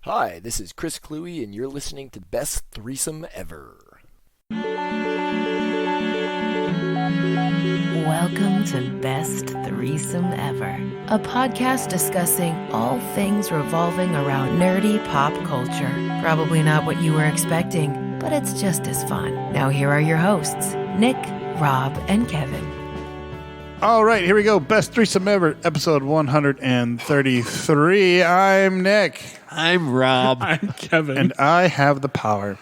Hi, this is Chris Cluey, and you're listening to Best Threesome Ever. Welcome to Best Threesome Ever, a podcast discussing all things revolving around nerdy pop culture. Probably not what you were expecting, but it's just as fun. Now here are your hosts, Nick, Rob, and Kevin. All right, here we go. Best Threesome Ever, episode 133. I'm Nick. I'm Rob. I'm Kevin. And I have the power.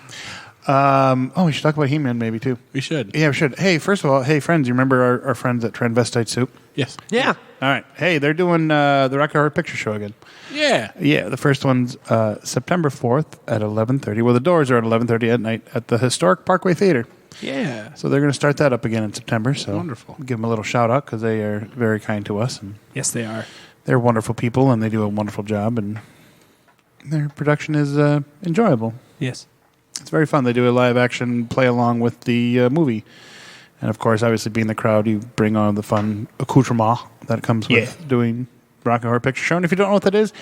We should talk about He-Man maybe, too. We should. Yeah, we should. Hey, first of all, hey, friends, you remember our friends at Transvestite Soup? Yes. Yeah. All right. Hey, they're doing the Rocky Horror Picture Show again. Yeah. Yeah, the first one's September 4th at 11:30. Well, the doors are at 11:30 at night at the Historic Parkway Theater. Yeah. So they're going to start that up again in September. So Wonderful. Give them a little shout out because they are very kind to us. And Yes, they are. they're wonderful people and they do a wonderful job. And their production is enjoyable. Yes. It's very fun. They do a live action play along with the movie. And of course, obviously being the crowd, you bring on the fun accoutrement that comes with doing Rocky Horror Picture Show. And if you don't know what that is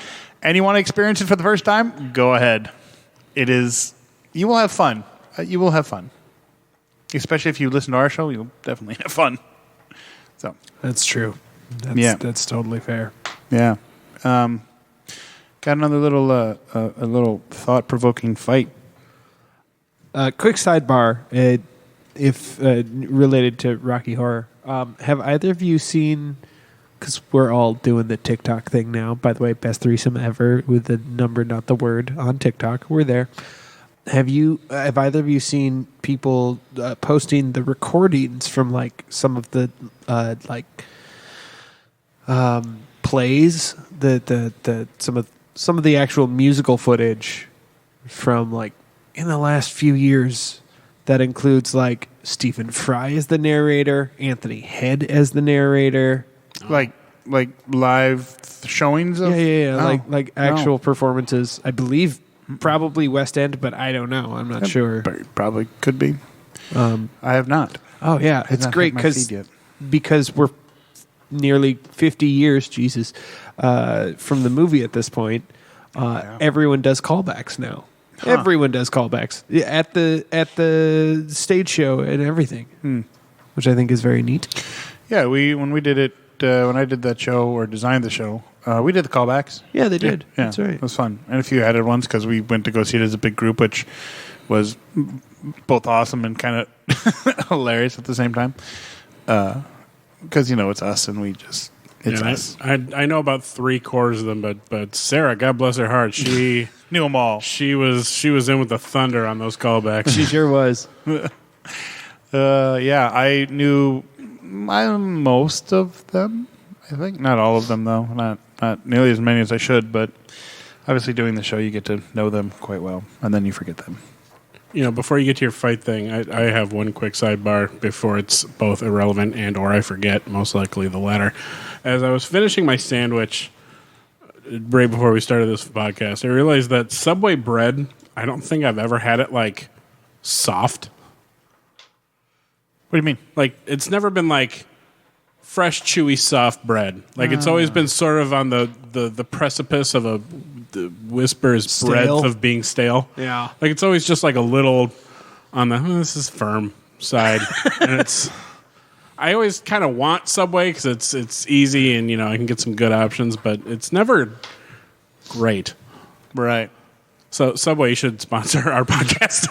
and you want to experience it for the first time, go ahead. It is, you will have fun. You will have fun. Especially if you listen to our show, you'll definitely have fun. So That's true. That's totally fair. yeah. Got another little a little thought-provoking fight. Quick sidebar, if related to Rocky Horror. Have either of you seen, because we're all doing the TikTok thing now, by the way, Best Threesome Ever with the number, not the word, on TikTok. We're there. Have either of you seen people posting the recordings from like some of the plays, some of the actual musical footage from like in the last few years that includes like Stephen Fry as the narrator, Anthony Head as the narrator, Like live showings of like actual performances. I believe probably West End, but I don't know. I'm not sure. Probably could be. I have not. Oh yeah, it's not great hit my feed yet. because we're nearly 50 years, Jesus, from the movie at this point. Everyone does callbacks now. Huh. Everyone does callbacks at the stage show and everything, which I think is very neat. Yeah, when we did it, when I did that show or designed the show, we did the callbacks. Yeah, they did. Yeah, That's right. It was fun. And a few added ones because we went to go see it as a big group, which was both awesome and kind of hilarious at the same time. Because, it's us and it's us. I know about 3/4 of them, but Sarah, God bless her heart, she Knew them all. she was in with the thunder on those callbacks. She sure was. Yeah, I knew most of them. I think not all of them though. Not nearly as many as I should. But obviously, doing the show, you get to know them quite well, and then you forget them. Before you get to your fight thing, I have one quick sidebar before it's both irrelevant and or I forget, most likely the latter. As I was finishing my sandwich right before we started this podcast, I realized that Subway bread, I don't think I've ever had it like soft. What do you mean? Like, it's never been like fresh, chewy, soft bread. Like, it's always been sort of on the precipice of the whisper's breadth of being stale. Yeah. Like, it's always just like a little on the, this is firm side. And I always kind of want Subway because it's easy and, I can get some good options, but it's never great. Right. So Subway should sponsor our podcast.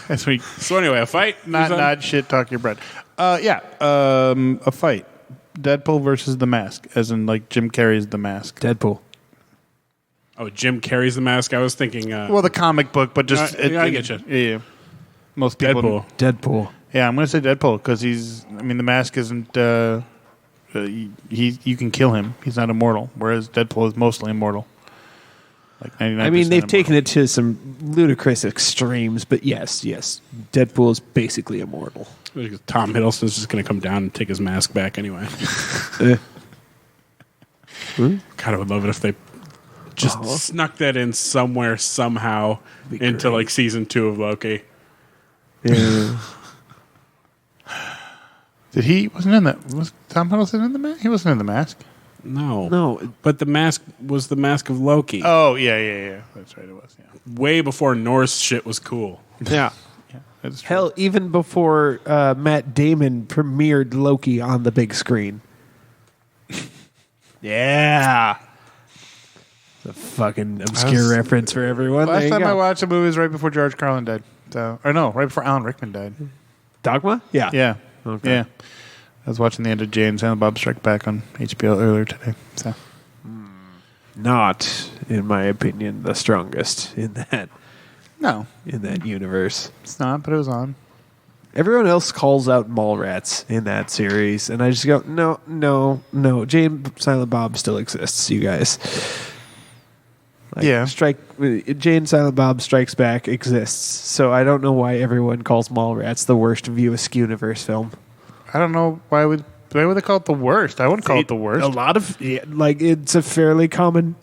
That's week. So anyway, a fight? Not shit talk your bread. A fight. Deadpool versus The Mask, as in like Jim Carrey's The Mask. Deadpool. Oh, Jim Carrey's The Mask? I was thinking... well, the comic book, but just... I get you. Yeah. Most people... Deadpool. Yeah, I'm going to say Deadpool, because The Mask isn't... you can kill him. He's not immortal, whereas Deadpool is mostly immortal. Like 99% they've taken it to some ludicrous extremes, but yes, Deadpool is basically immortal. Tom Hiddleston's just going to come down and take his mask back anyway. God, I would love it if they just snuck that in somewhere, somehow, into like season 2 of Loki. Yeah. Did he... Wasn't in that... Was Tom Hiddleston in The Mask? He wasn't in The Mask. No. But the mask was the mask of Loki. Oh, yeah. That's right, it was, yeah. Way before Norse shit was cool. Yeah. Yeah, that's true. Hell, even before Matt Damon premiered Loki on the big screen. Yeah. The fucking obscure reference for everyone. Last There you time go. I watched a movie was right before George Carlin died. So, or no, right before Alan Rickman died. Dogma? Yeah. Yeah. Okay. Yeah. I was watching the end of Jay and Silent Bob Strike Back on HBO earlier today. So Not, in my opinion, the strongest in that universe. it's not, but it was on. Everyone else calls out Mallrats in that series, and I just go, no. Jay and Silent Bob still exists, you guys. Yeah. Jay and Silent Bob Strikes Back exists, so I don't know why everyone calls Mallrats the worst View Askew-universe film. I don't know why would they call it the worst? I wouldn't call it the worst. A lot of it's a fairly common,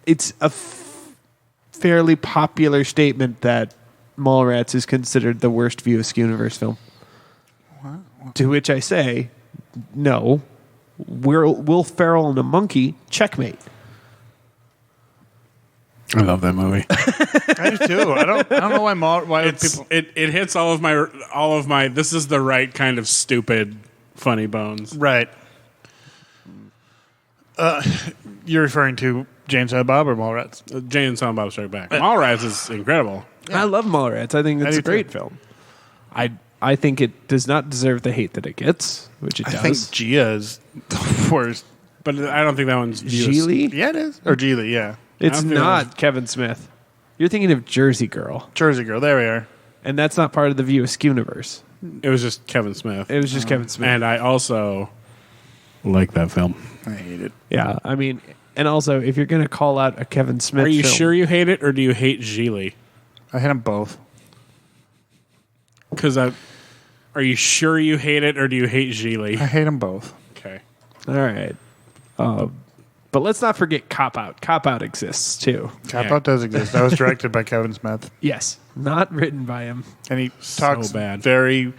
it's a fairly popular statement that Mallrats is considered the worst View Askew-universe film. Wow. To which I say, no. Will Ferrell and a monkey, checkmate. I love that movie. I do too. I don't know why people. It hits all of my. This is the right kind of stupid, funny bones. Right. You're referring to Jay and Silent Bob or Mallrats? Jay and Silent Bob Strike Back. Mallrats is incredible. I love Mallrats. I think it's do a great too. film. I think it does not deserve the hate that it gets, which it I does. think Gia is the worst. But I don't think that one's Geely? Yeah, it is. Or Geely, yeah. It's I don't think not Kevin Smith. You're thinking of Jersey Girl, Jersey Girl. There we are. and that's not part of the View Askew-universe. It was just Kevin Smith. It was just Kevin Smith. And I also like that film. I hate it. Yeah, I mean, and also, if you're going to call out a Kevin Smith Are you film, sure you hate it, or do you hate Geely? I hate them both. Are you sure you hate it, or do you hate Geely? I hate them both. Okay. All right. But let's not forget Cop Out. Cop Out exists, too. Cop Out does exist. That was directed by Kevin Smith. Yes, not written by him. And he talks bad. very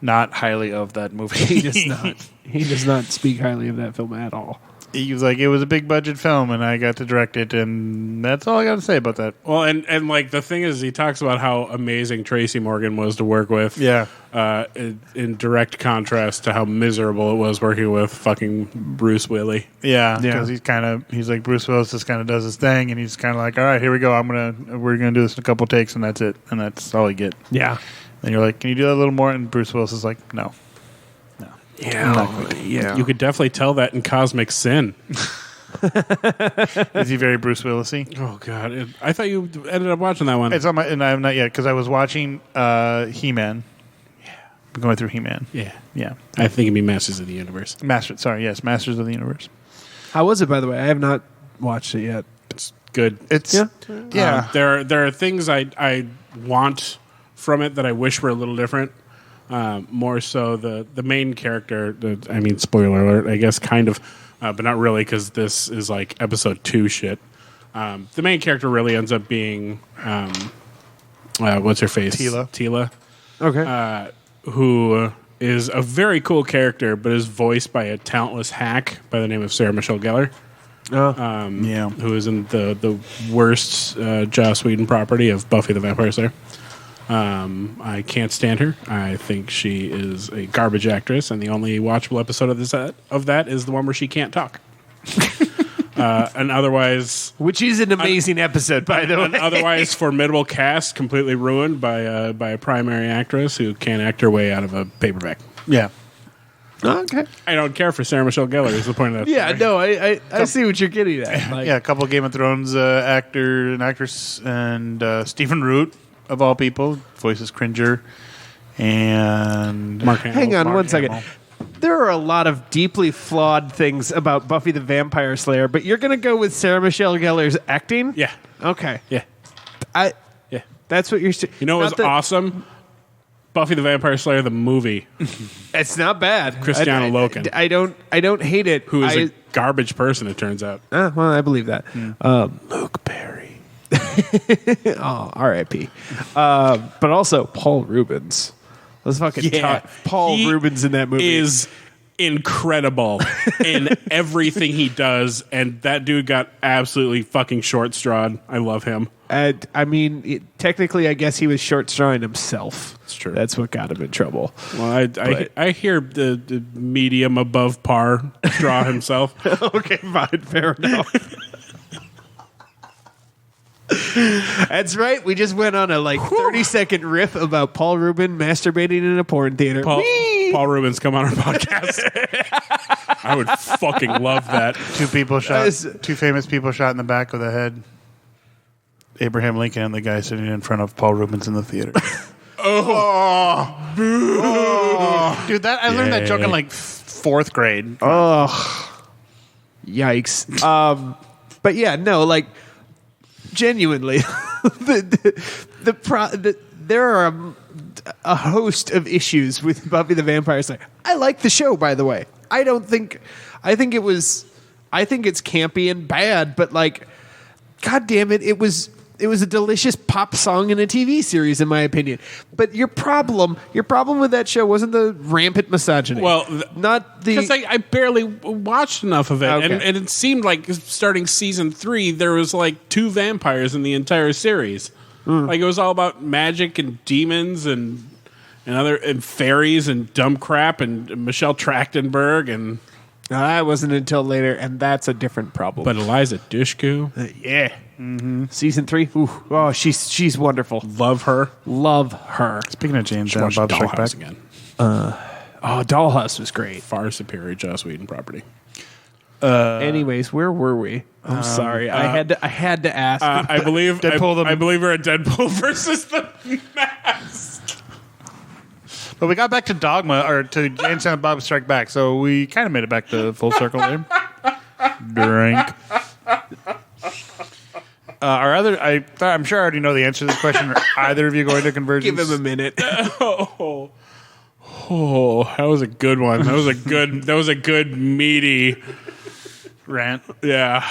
not highly of that movie. He does not. He does not speak highly of that film at all. He was like, it was a big budget film, and I got to direct it, and that's all I got to say about that. Well, and like the thing is, he talks about how amazing Tracy Morgan was to work with. Yeah. In direct contrast to how miserable it was working with fucking Bruce Willis. Yeah, Yeah. because he's like Bruce Willis just kind of does his thing, and he's kind of like, all right, here we go. We're gonna do this in a couple takes, and that's it, and that's all you get. Yeah. And you're like, can you do that a little more? And Bruce Willis is like, no. Yeah. You could definitely tell that in Cosmic Sin. Is he very Bruce Willis-y? Oh God! I thought you ended up watching that one. It's on my, and I have not yet because I was watching He-Man. Yeah, I'm going through He-Man. yeah, Yeah, I think it'd be Masters of the Universe. Masters of the Universe. How was it, by the way? I have not watched it yet. It's good. It's yeah. There are things I want from it that I wish were a little different. More so the main character. Spoiler alert, I guess, kind of, but not really, because this is like episode 2 shit. The main character really ends up being what's her face? Tila. Okay. Who is a very cool character, but is voiced by a talentless hack by the name of Sarah Michelle Gellar. Yeah. Who is in the worst Joss Whedon property of Buffy the Vampire Slayer. I can't stand her. I think she is a garbage actress, and the only watchable episode of that is the one where she can't talk. And otherwise, Which is an amazing episode, by the way. an otherwise formidable cast completely ruined by a primary actress who can't act her way out of a paperback. Yeah. Okay. I don't care for Sarah Michelle Gellar. Is the point of that? Yeah, story. no, I see what you're getting at. Like, Yeah, a couple of Game of Thrones actor and actress, and Stephen Root, of all people, voices Cringer, and Mark Hamill. hang on Mark one second. Hamill. There are a lot of deeply flawed things about Buffy the Vampire Slayer, but you're going to go with Sarah Michelle Gellar's acting? Yeah, Okay. yeah, yeah. That's what you're You know what was awesome? Buffy the Vampire Slayer, the movie. It's not bad. Christiana Loken. I don't hate it. Who is a garbage person, it turns out. well, I believe that. Luke Perry. Oh, R.I.P. But also Paul Rubens. Let's fucking talk. Paul He Rubens in that movie is incredible in everything he does, and that dude got absolutely fucking short-strawed. I love him. I mean, technically, I guess he was short-strawing himself. That's true. That's what got him in trouble. Well, I hear the medium above par straw himself. Okay, fine, fair enough. That's right. We just went on a 30-second riff about Paul Rubin masturbating in a porn theater. Paul Rubens, come on our podcast. I would fucking love that. Two famous people shot in the back of the head. Abraham Lincoln and the guy sitting in front of Paul Rubens in the theater. Dude, I learned that joke in 4th grade. Oh, yikes. But yeah, no, genuinely, there are a host of issues with Buffy the Vampire Slayer. I like the show, by the way. I think it's campy and bad, but God damn it, it was a delicious pop song in a TV series, in my opinion. But your problem with that show wasn't the rampant misogyny. Well, not the because I barely watched enough of it, Okay. and it seemed like starting season 3, there was 2 vampires in the entire series. It was all about magic and demons and fairies and dumb crap and Michelle Trachtenberg and. that wasn't until later, and that's a different problem. But Eliza Dushku, yeah. Mm-hmm. Season 3, ooh, she's wonderful. love her. Love her. Speaking of James Should watch Bob Strike Dollhouse Back. again. Dollhouse was great. Far superior Joss Whedon property. Anyways, where were we? I'm sorry. I had to ask. I believe Deadpool I believe we're at Deadpool versus the Mask. But we got back to Dogma, or to James and Bob Strike Back, so we kind of made it back to full circle there. Drink. I'm sure I already know the answer to this question. Are either of you going to Convergence? Give him a minute. Oh, that was a good one. That was a good meaty Rant. Yeah.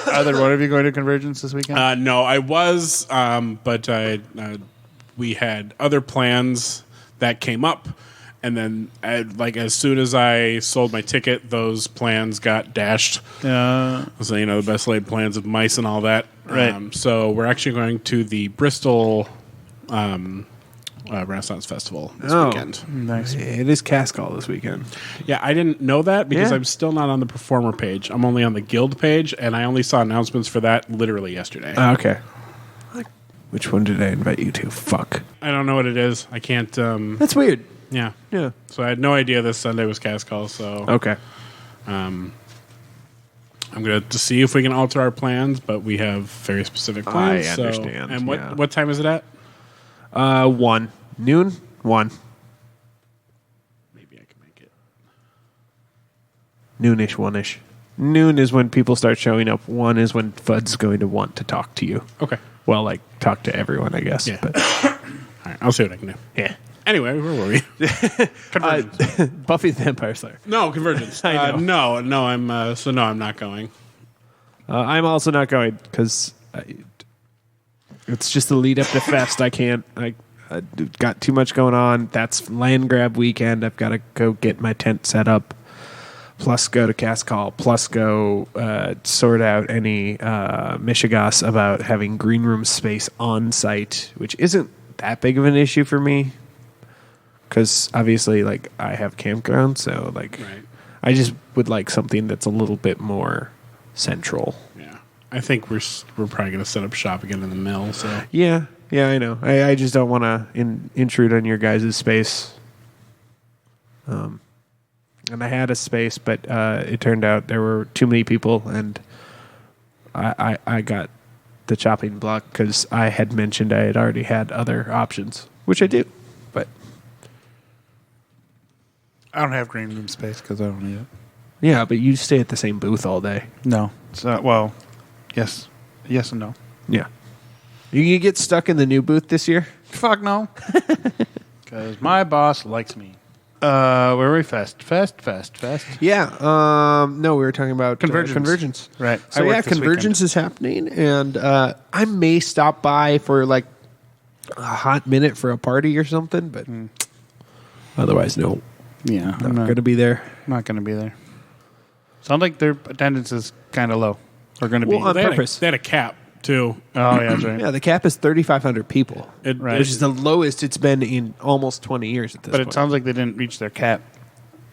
Either one of you going to Convergence this weekend? No, I was, but we had other plans that came up, and then as soon as I sold my ticket, those plans got dashed. So the best laid plans of mice and all that. Right. So we're actually going to the Bristol Renaissance Festival this weekend. Nice. It is Cast Call this weekend. Yeah, I didn't know that because Yeah. I'm still not on the performer page. I'm only on the guild page, and I only saw announcements for that literally yesterday. Okay. Which one did I invite you to? Fuck. I don't know what it is. I can't. That's weird. Yeah. Yeah. So I had no idea this Sunday was Cast Call. So Okay. I'm going to see if we can alter our plans, but we have very specific plans. I understand, And yeah. what time is it at? 1 noon. 1 Maybe I can make it. noonish. 1ish. Noon is when people start showing up. 1 is when Fudd's going to want to talk to you. Okay. Well, talk to everyone, I guess. Yeah. But All right. I'll see what I can do. yeah. Anyway, where were we? Buffy the Vampire Slayer. No, Convergence. I know. No, I'm I'm not going. I'm also not going because it's just the lead up to Fest. I can't. I got too much going on. That's land grab weekend. I've got to go get my tent set up, plus go to Cast Call, plus go sort out any mishigas about having green room space on site, which isn't that big of an issue for me because obviously, I have campground, so Right. I just would like something that's a little bit more central. Yeah. I think we're probably going to set up shop again in the mill. So Yeah, I know. I just don't want to intrude on your guys' space. And I had a space, but it turned out there were too many people, and I got the chopping block because I had mentioned I had already had other options, which I do. But I don't have green room space because I don't need it. yeah, but you stay at the same booth all day. No. Well, yes. Yes and no. Yeah. You can get stuck in the new booth this year? Fuck no. Because my boss likes me. Where were we? Fest. Yeah. No, we were talking about Convergence. Right. I So work yeah, this Convergence is happening, and I may stop by for a hot minute for a party or something, but otherwise, no. Yeah, Not going to be there. Not going to be there. Sounds like their attendance is kind of low. Or going to be. On They had purpose. they had a cap, too. Oh, yeah, that's right. Yeah, the cap is 3,500 people, Right. which is the lowest it's been in almost 20 years at this But point. it sounds like they didn't reach their cap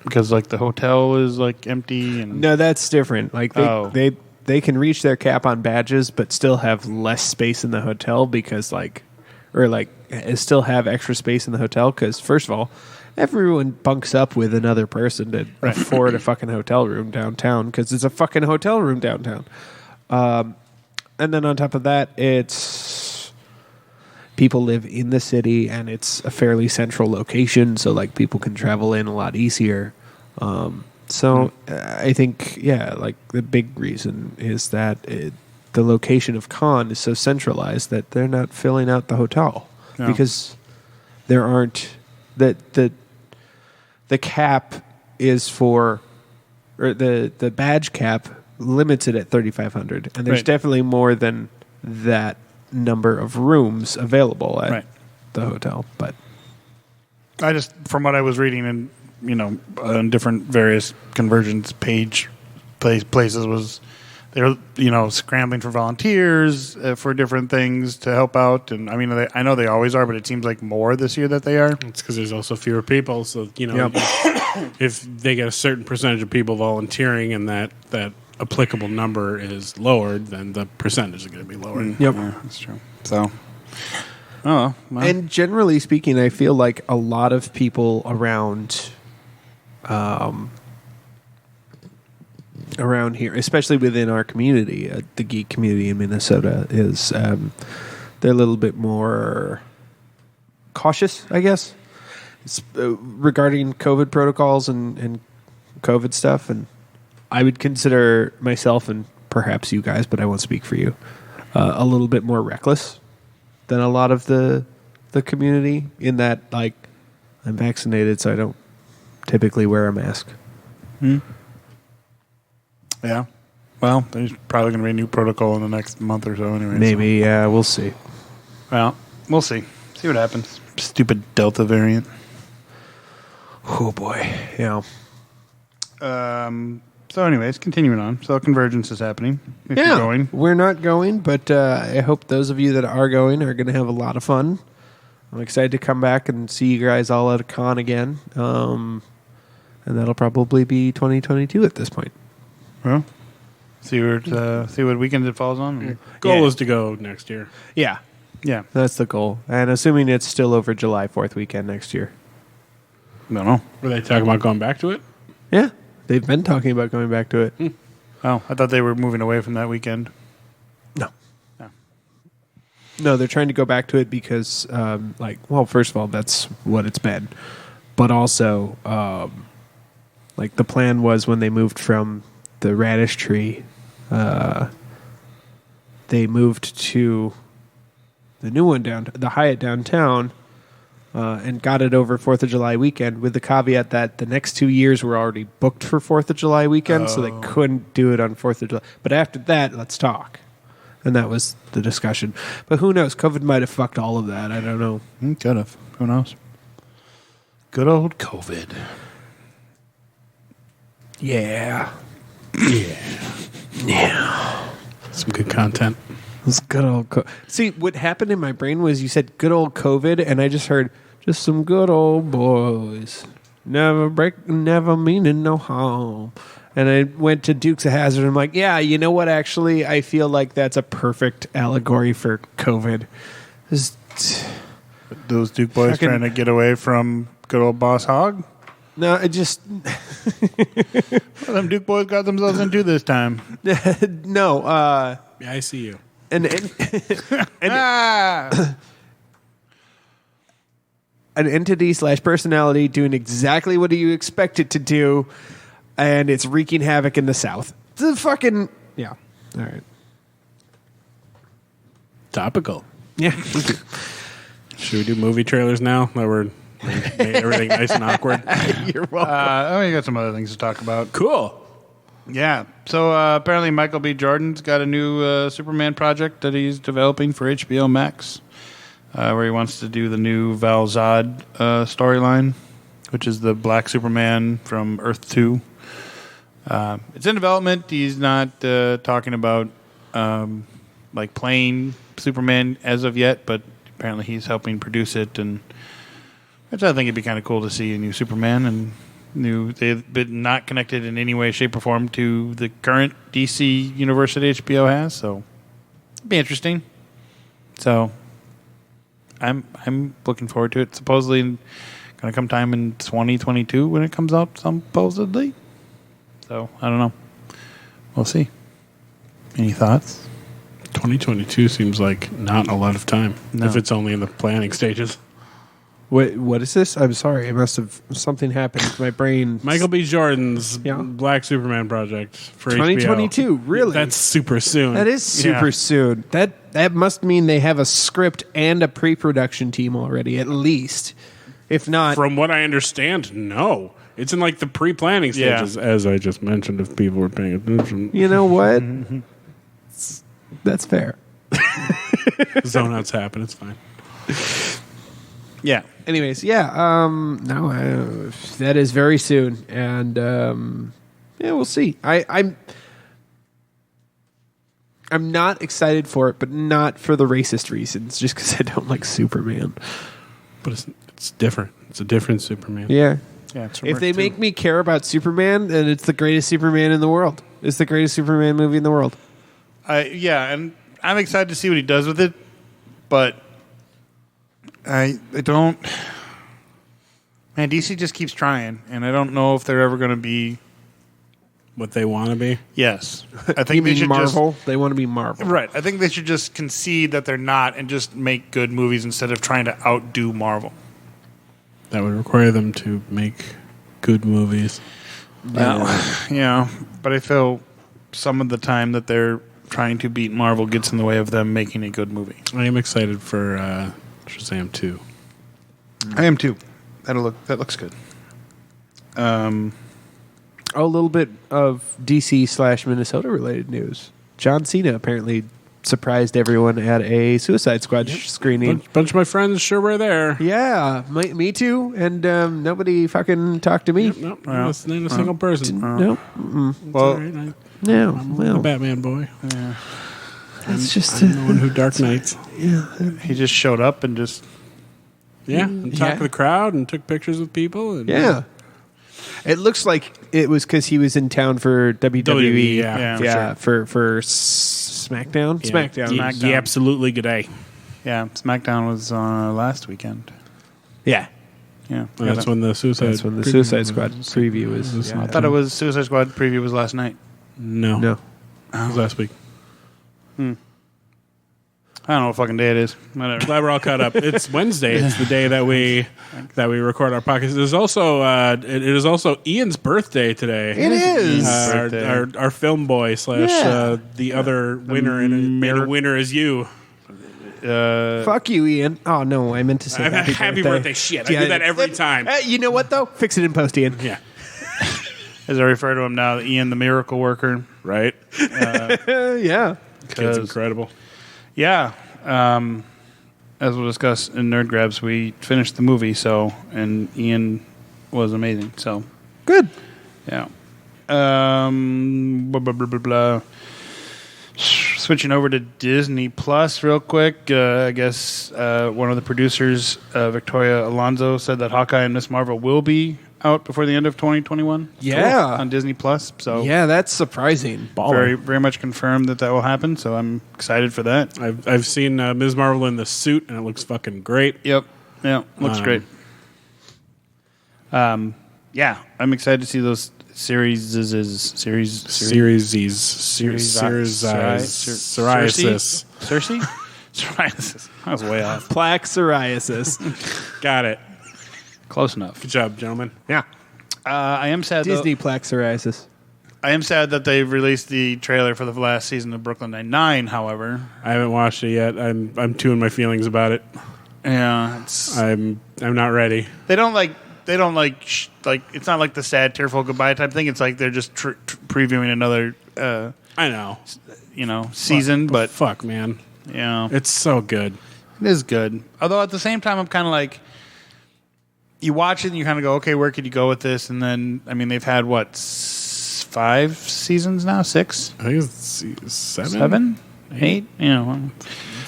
because like the hotel is like empty and No, that's different. Like they can reach their cap on badges, but still have less space in the hotel because still have extra space in the hotel because first of all, everyone bunks up with another person to afford a fucking hotel room downtown because it's a fucking hotel room downtown. And then on top of that, it's people live in the city and it's a fairly central location, so like people can travel in a lot easier. I think, like the big reason is that the location of Con is so centralized that they're not filling out the hotel because there aren't the cap is for or the badge cap limits it at 3,500, and there's definitely more than that number of rooms available at the hotel. But I just, from what I was reading and on different various CONvergence places, was they were scrambling for volunteers for different things to help out, and I mean I know they always are, but it seems like more this year that they are. It's because there's also fewer people, so if they get a certain percentage of people volunteering and that applicable number is lowered, then the percentage is going to be lowered. Yep. Yeah, that's true. So, well. And generally speaking, I feel like a lot of people around here, especially within our community, the geek community in Minnesota, is they're a little bit more cautious, I guess, regarding COVID protocols and COVID stuff. And I would consider myself, and perhaps you guys, but I won't speak for you, a little bit more reckless than a lot of the community in that, like, I'm vaccinated, so I don't typically wear a mask. Yeah. Well, there's probably going to be a new protocol in the next month or so anyway. Maybe, yeah, we'll see. Well, we'll see. See what happens. Stupid Delta variant. Oh, boy. Yeah. So anyways, continuing on. So CONvergence is happening. If you're going. We're not going, but I hope those of you that are going are going to have a lot of fun. I'm excited to come back and see you guys all at a con again. And that'll probably be 2022 at this point. Well, see what weekend it falls on. Goal is to go next year. Yeah. Yeah. That's the goal. And assuming it's still over July 4th weekend next year. Don't know. Were they talking about going back to it? Yeah. They've been talking about going back to it. Oh, I thought they were moving away from that weekend. No, they're trying to go back to it because, first of all, that's what it's been. But also, the plan was when they moved from the Radish Tree, they moved to the new one the Hyatt downtown, and got it over 4th of July weekend with the caveat that the next 2 years were already booked for 4th of July weekend, so they couldn't do it on 4th of July. But after that, let's talk. And that was the discussion. But who knows? COVID might have fucked all of that. I don't know. Could have. Who knows? Good old COVID. Yeah. Some good content. It's good old See, what happened in my brain was you said good old COVID, and I just heard just some good old boys. Never meaning no harm. And I went to Dukes of Hazzard, and I'm like, yeah, you know what? Actually, I feel like that's a perfect allegory for COVID. Those Duke boys trying to get away from good old Boss Hogg? No, it just... Well, them Duke boys got themselves into this time. No. Yeah, I see you. An entity/personality doing exactly what you expect it to do, and it's wreaking havoc in the South. The fucking... Yeah. All right. Topical. Yeah. Should we do movie trailers now that we're made everything nice and awkward? You're welcome. We got some other things to talk about. Cool. Yeah. So apparently Michael B. Jordan's got a new Superman project that he's developing for HBO Max, where he wants to do the new Val Zod storyline. which is the Black Superman from Earth 2. It's in development. He's not talking about like playing Superman as of yet, but apparently he's helping produce it, and which I think it'd be kind of cool to see a new Superman and they've been not connected in any way, shape, or form to the current DC universe that HBO has, so it'd be interesting. So I'm looking forward to it. Supposedly going to come time in 2022 when it comes out, supposedly. So I don't know. We'll see. Any thoughts? 2022 seems like not a lot of time if it's only in the planning stages. What is this? I'm sorry. I must have something happened to my brain. Michael B. Jordan's Black Superman project for 2022. HBO. Really? That's super soon. That is super soon. That must mean they have a script and a pre-production team already, at least. If not, from what I understand, no. It's in like the pre-planning stages, as I just mentioned. If people were paying attention, you know what? That's fair. Zone outs happen. It's fine. Yeah. Anyways, no, that is very soon, and we'll see. I'm not excited for it, but not for the racist reasons, just because I don't like Superman. But it's different. It's a different Superman. Yeah. Yeah. It's If they make me care about Superman, then it's the greatest Superman in the world. It's the greatest Superman movie in the world. And I'm excited to see what he does with it, but I don't. Man, DC just keeps trying, and I don't know if they're ever going to be what they want to be. Yes, I think you they mean should Marvel. They want to be Marvel, right? I think they should just concede that they're not, and just make good movies instead of trying to outdo Marvel. That would require them to make good movies. Yeah, but I feel some of the time that they're trying to beat Marvel gets in the way of them making a good movie. I am excited for Shazam 2. I am too. That looks good. A little bit of DC/Minnesota related news. John Cena apparently surprised everyone at a Suicide Squad screening. Bunch of my friends sure were there. Yeah, me too. And nobody fucking talked to me. Nope, not a single person. Nope. Well, right. No. I'm Well, a Batman boy. yeah. that's just I'm the one who Dark Knights. He just showed up and just And talked to the crowd and took pictures with people. And, yeah. It looks like it was because he was in town for WWE. Yeah, for SmackDown. Yeah. SmackDown. Yeah, absolutely. Good day. Yeah, SmackDown was last weekend. Yeah. Yeah, That's when the Suicide Squad preview is. I thought it was Suicide Squad preview was last night. No. No. It was last week. I don't know what fucking day it is. Whatever. Glad we're all caught up. It's Wednesday. It's the day that we record our podcast. It is also Ian's birthday today. It is. Our film boy / the other winner and a winner is you. Fuck you, Ian. Oh no, I meant to say happy birthday. Shit, I do that every time. You know what though? Fix it in post, Ian. Yeah. As I refer to him now, Ian the Miracle Worker. Right. Yeah. Kid's incredible. Yeah. As we'll discuss in Nerd Grabs, we finished the movie, and Ian was amazing. So Good. yeah. Blah, blah, blah, blah, blah. Switching over to Disney Plus real quick. I guess one of the producers, Victoria Alonso, said that Hawkeye and Miss Marvel will be out before the end of 2021. Yeah. On Disney Plus. So Yeah, that's surprising. very, very much confirmed that will happen. So I'm excited for that. I've seen Ms. Marvel in the suit, and it looks fucking great. Yep. Yeah, looks great. Yeah, I'm excited to see those series. Psoriasis. Cersei? Psoriasis. I was way off. Plaque psoriasis. Got it. Close enough. Good job, gentlemen. Yeah. I am sad. Disney plaque psoriasis. I am sad that they've released the trailer for the last season of Brooklyn Nine-Nine. However, I haven't watched it yet. I'm two in my feelings about it. yeah, I'm not ready. they don't like. It's not like the sad, tearful goodbye type thing. It's like they're just previewing another. I know. Season, but fuck, man, yeah, it's so good. it is good. Although at the same time, I'm kind of like, you watch it and you kind of go, okay, where could you go with this? And then, I mean, they've had, 5 seasons now? 6? I think it's 7? 7? 8? You know.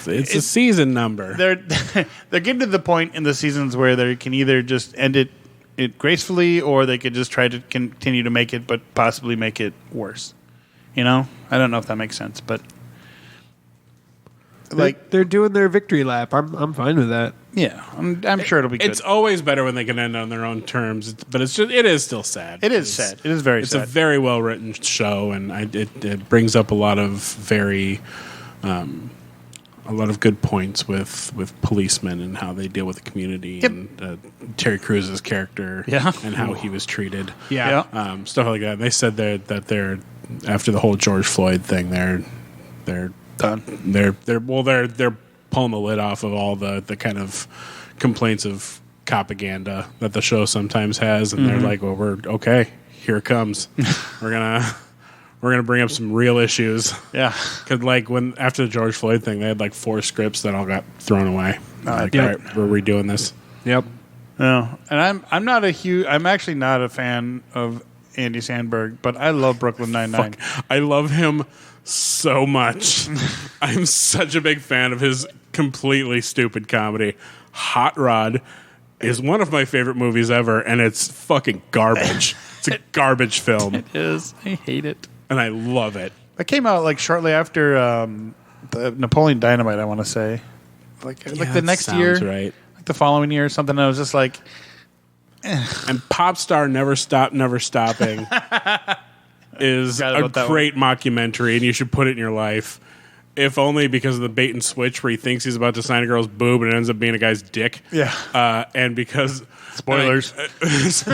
It's a season number. They're getting to the point in the seasons where they can either just end it gracefully, or they could just try to continue to make it, but possibly make it worse. You know? I don't know if that makes sense, but... Like they're doing their victory lap. I'm fine with that. Yeah, I'm sure it'll be good. It's always better when they can end on their own terms, but it is still sad. It is sad. It is very sad. It's a very well written show, and it brings up a lot of a lot of good points with policemen and how they deal with the community, and Terry Crews's character, and how he was treated, stuff like that. And they said that they're after the whole George Floyd thing, they're done. They're pulling the lid off of all the kind of complaints of propaganda that the show sometimes has, and they're like, well, we're okay. Here it comes. we're gonna bring up some real issues. Yeah, because like when after the George Floyd thing, they had like 4 scripts that all got thrown away. All right, we're redoing this. Yep. No, and I'm actually not a fan of Andy Samberg, but I love Brooklyn Nine-Nine. I love him so much. I'm such a big fan of his completely stupid comedy. Hot Rod is one of my favorite movies ever, and it's fucking garbage. It's a garbage film. It is. I hate it. And I love it. It came out like shortly after the Napoleon Dynamite, I want to say. Like the next year. Right. Like the following year or something. I was just like... And Pop Star Never Stop, Never Stopping is a great mockumentary, and you should put it in your life. If only because of the bait and switch where he thinks he's about to sign a girl's boob and it ends up being a guy's dick. Yeah. And because... Spoilers. There's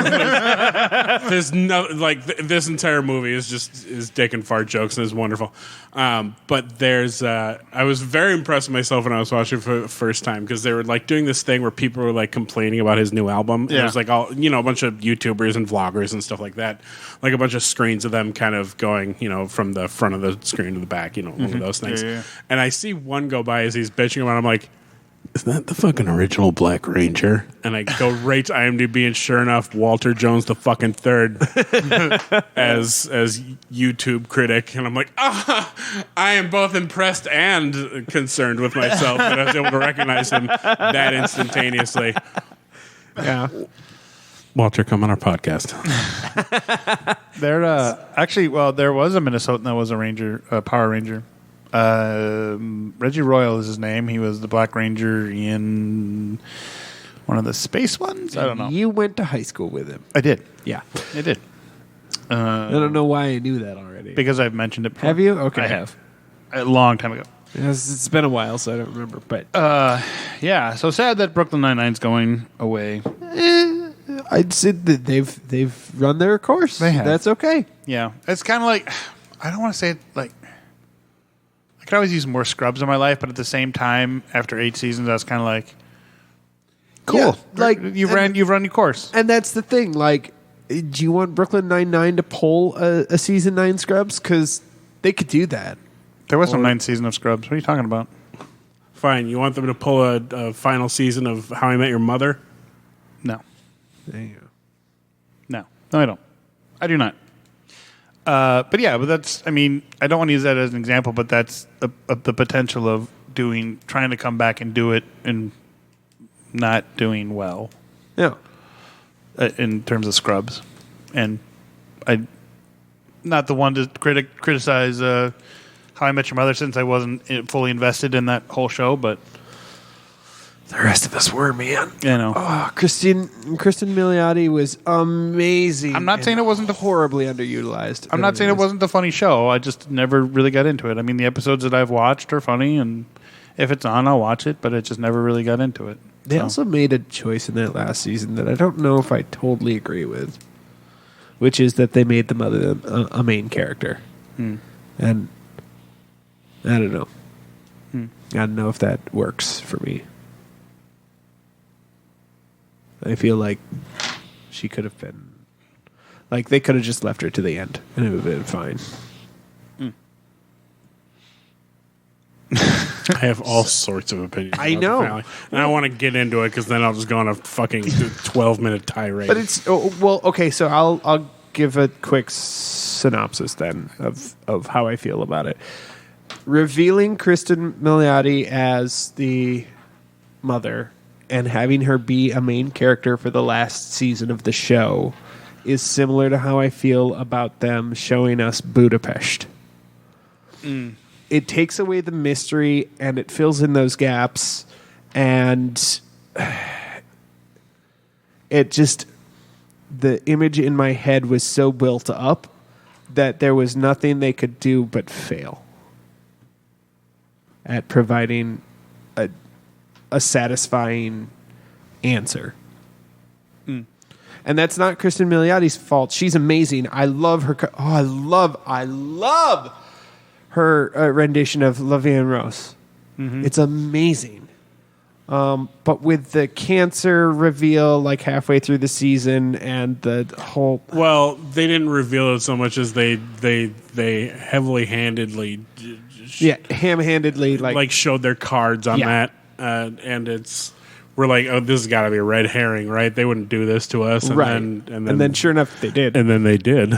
no... Like, this entire movie is dick and fart jokes, and it's wonderful. But there's... I was very impressed with myself when I was watching it for the first time, because they were, like, doing this thing where people were, like, complaining about his new album. Yeah. It was, like, all... You know, a bunch of YouTubers and vloggers and stuff like that. Like, a bunch of screens of them kind of going, you know, from the front of the screen to the back, you know, one of those things. Yeah. And I see one go by as he's bitching about it. I'm like, is that the fucking original Black Ranger? And I go right to IMDb, and sure enough, Walter Jones the fucking third as YouTube critic. And I'm like, I am both impressed and concerned with myself that I was able to recognize him that instantaneously. Yeah. Walter, come on our podcast. There was a Minnesotan that was a Ranger, Power Ranger. Reggie Royal is his name. He was the Black Ranger in one of the space ones. I don't know. You went to high school with him. I did. Yeah, I did. I don't know why I knew that already. Because I've mentioned it before. Have you? Okay. I have. A long time ago. It's been a while, so I don't remember. But yeah, so sad that Brooklyn Nine-Nine's going away. I'd say that they've run their course. They have. That's okay. Yeah, it's kind of like, I don't want to say it like, I could always use more Scrubs in my life, but at the same time, after 8 seasons, I was kind of like, cool. Yeah, like you've run your course. And that's the thing. Like, do you want Brooklyn Nine-Nine to pull a season 9 Scrubs? Because they could do that. There was no 9th season of Scrubs. What are you talking about? Fine. You want them to pull a final season of How I Met Your Mother? No. There you go. No, I don't. I do not. But that's, I mean, I don't want to use that as an example, but that's the potential of trying to come back and do it and not doing well. Yeah. In terms of Scrubs. And I'm not the one to criticize How I Met Your Mother, since I wasn't fully invested in that whole show, but the rest of us were, man. You know. Oh, Kristen Milioti was amazing. I'm not saying it wasn't horribly underutilized. I'm not saying it wasn't a funny show. I just never really got into it. I mean, the episodes that I've watched are funny, and if it's on, I'll watch it, but it just never really got into it. They also made a choice in that last season that I don't know if I totally agree with, which is that they made the mother a main character. And I don't know. I don't know if that works for me. I feel like she could have been... Like, they could have just left her to the end, and it would have been fine. I have all sorts of opinions. I about the know. family. And I want to get into it because then I'll just go on a fucking 12-minute tirade. But it's okay. So I'll give a quick synopsis then of how I feel about it. Revealing Kristen Milioti as the mother and having her be a main character for the last season of the show is similar to how I feel about them showing us Budapest. It takes away the mystery and it fills in those gaps, and it just, the image in my head was so built up that there was nothing they could do but fail at providing a satisfying answer. And that's not Kristen Milioti's fault. She's amazing. I love her. I love her rendition of La Vie en Rose. It's amazing. But with the cancer reveal like halfway through the season and the whole... Well, they didn't reveal it so much as they heavily handedly... ham-handedly like showed their cards on that. And we're like, oh, this has got to be a red herring, right? They wouldn't do this to us. And then sure enough, they did. And then they did.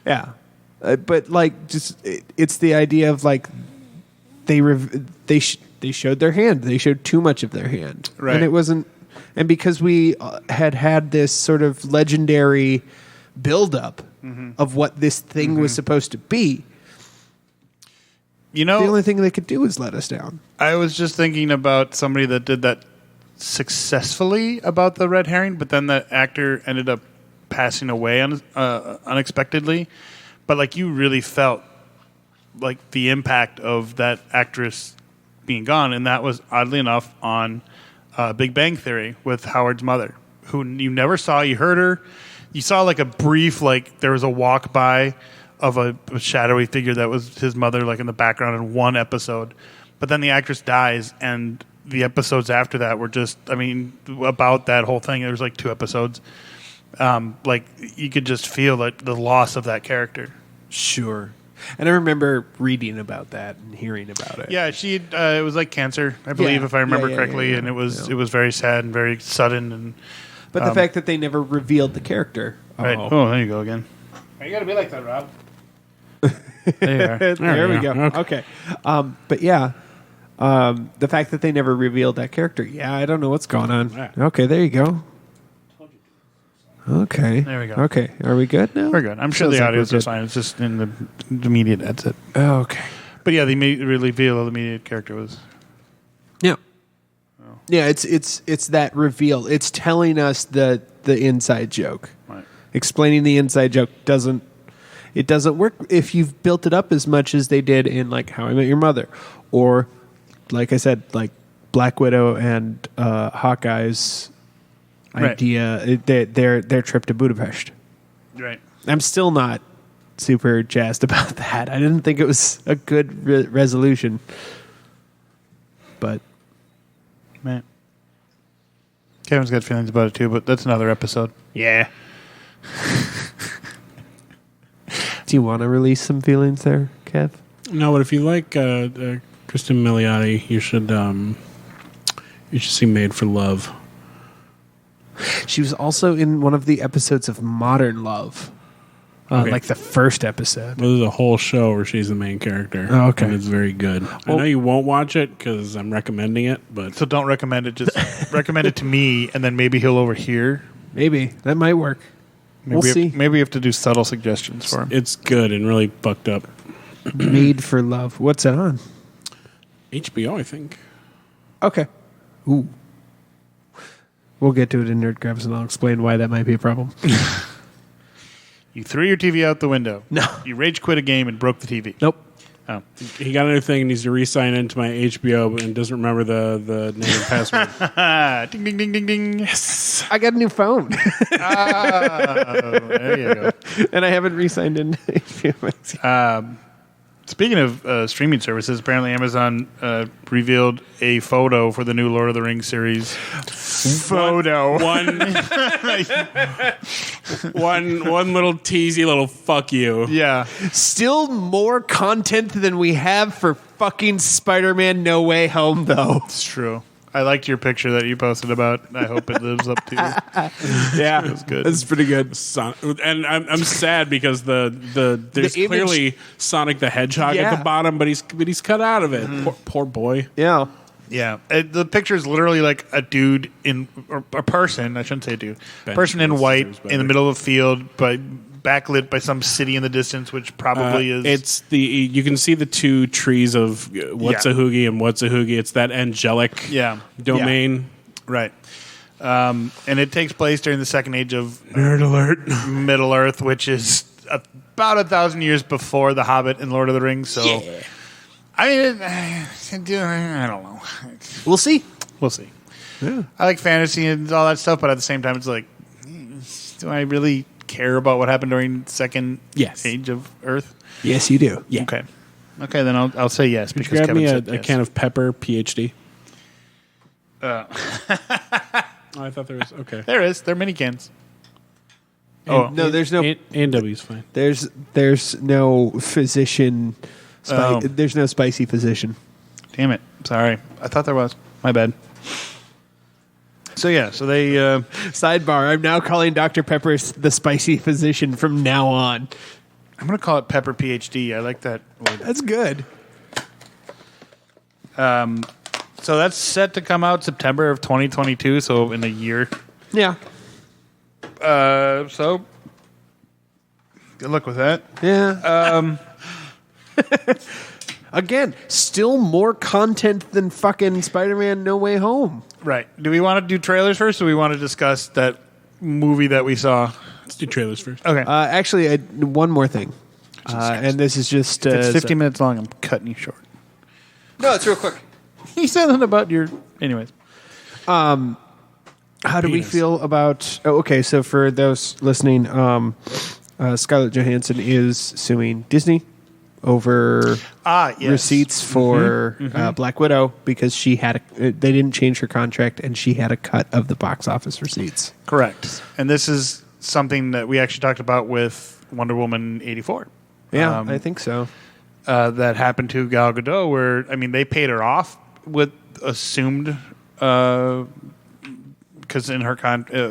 Yeah. But like, just it's the idea of like they showed their hand. They showed too much of their hand, Right. And it wasn't. And because we had this sort of legendary buildup of what this thing was supposed to be, You know, the only thing they could do is let us down. I was just thinking about somebody that did that successfully about the red herring, but then the actor ended up passing away unexpectedly. But like, you really felt like the impact of that actress being gone, and that was oddly enough on Big Bang Theory with Howard's mother, who you never saw. You heard her. You saw like a brief, like there was a walk by of a shadowy figure that was his mother, like in the background in one episode. But then the actress dies, and the episodes after that were just, I mean, about that whole thing. There was like 2 episodes. Like you could just feel like the loss of that character. Sure. And I remember reading about that and hearing about it. Yeah, she it was like cancer, I believe, if I remember correctly, and it was very sad and very sudden. And But the fact that they never revealed the character. right. Oh, there you go again. You got to be like that, Rob. There you are. There we go. Okay. But yeah, the fact that they never revealed that character. Yeah, I don't know what's going on. Yeah. Okay, there you go. Okay. There we go. Okay. Are we good now? We're good. I'm sure Feels the like audio is we're just fine. It's just in the media. That's it. Oh, okay. But yeah, the reveal of the media character was. Yeah. Yeah, it's that reveal. It's telling us the inside joke. Right. Explaining the inside joke doesn't work if you've built it up as much as they did in like How I Met Your Mother, or like I said, like Black Widow and Hawkeye's idea, their trip to Budapest. Right. I'm still not super jazzed about that. I didn't think it was a good resolution, but Man. Kevin's got feelings about it too, but that's another episode. yeah. Do you want to release some feelings there, Kev? No, but if you like Kristen Milioti, you should see Made for Love. She was also in one of the episodes of Modern Love, Okay. like the first episode. Well, there's a whole show where she's the main character. Oh, okay. And it's very good. I know you won't watch it because I'm recommending it, but So don't recommend it. Just recommend it to me, and then maybe he'll overhear. Maybe that might work. We'll see. Maybe we have to do subtle suggestions for him. it's good and really fucked up. Made for Love. What's it on? HBO, I think. Okay. Ooh. We'll get to it in Nerd Grabs, and I'll explain why that might be a problem. You threw your TV out the window. No. You rage quit a game and broke the TV. Nope. Oh. He got another thing and needs to re-sign into my HBO and doesn't remember the name and password. Ding, ding, ding, ding, ding. Yes. I got a new phone, There you go. and I haven't re-signed in. Speaking of streaming services, apparently Amazon revealed a photo for the new Lord of the Rings series. Photo. One one little teasy little fuck you. Yeah. Still more content than we have for fucking Spider-Man No Way Home, though. It's true. I liked your picture that you posted about. I hope it lives up to Yeah, It was good. That's pretty good. And I'm sad because there's The image- clearly Sonic the Hedgehog at Yeah. the bottom, but he's cut out of it. Poor boy. Yeah. Yeah, the picture is literally like a dude or a person. I shouldn't say a dude. Ben Person in Schwartz white deserves in the better. middle of a field, but backlit by some city in the distance, which probably is. It's you can see the two trees of what's a hoogie and what's a hoogie. It's that angelic domain. right. And it takes place during the second age of Nerd alert. Middle Earth, which is about 1,000 years before The Hobbit and Lord of the Rings. So, I mean, I don't know. We'll see. We'll see. Yeah. I like fantasy and all that stuff, but at the same time, it's like, do I really care about what happened during the second age of Earth? Yes, you do. Yeah. Okay. Okay, then I'll say yes. Could you because grab me Kevin said a yes. can of pepper, PhD? Oh, I thought there was. Okay. There is. They're mini cans. No, there's no. And W's fine. There's no physician. Oh. There's no spicy physician. Damn it. Sorry. I thought there was. My bad. So, yeah. So they... Sidebar: I'm now calling Dr. Pepper the spicy physician from now on. I'm going to call it Pepper PhD. I like that word. That's good. So that's set to come out September of 2022, so in a year. Yeah. So good luck with that. Yeah. Again, still more content than fucking Spider-Man No Way Home. Right. Do we want to do trailers first, or do we want to discuss that movie that we saw? Let's do trailers first. Okay. Actually, one more thing. And this is just... it's 50 minutes long. I'm cutting you short. No, it's real quick. You said something about your... Anyways. How do we feel about... Oh, okay, so for those listening, Scarlett Johansson is suing Disney over Yes. receipts for Black Widow because she had they didn't change her contract and she had a cut of the box office receipts. Correct. And this is something that we actually talked about with Wonder Woman 84. Yeah, I think so. That happened to Gal Gadot, where, I mean, they paid her off with assumed... because in her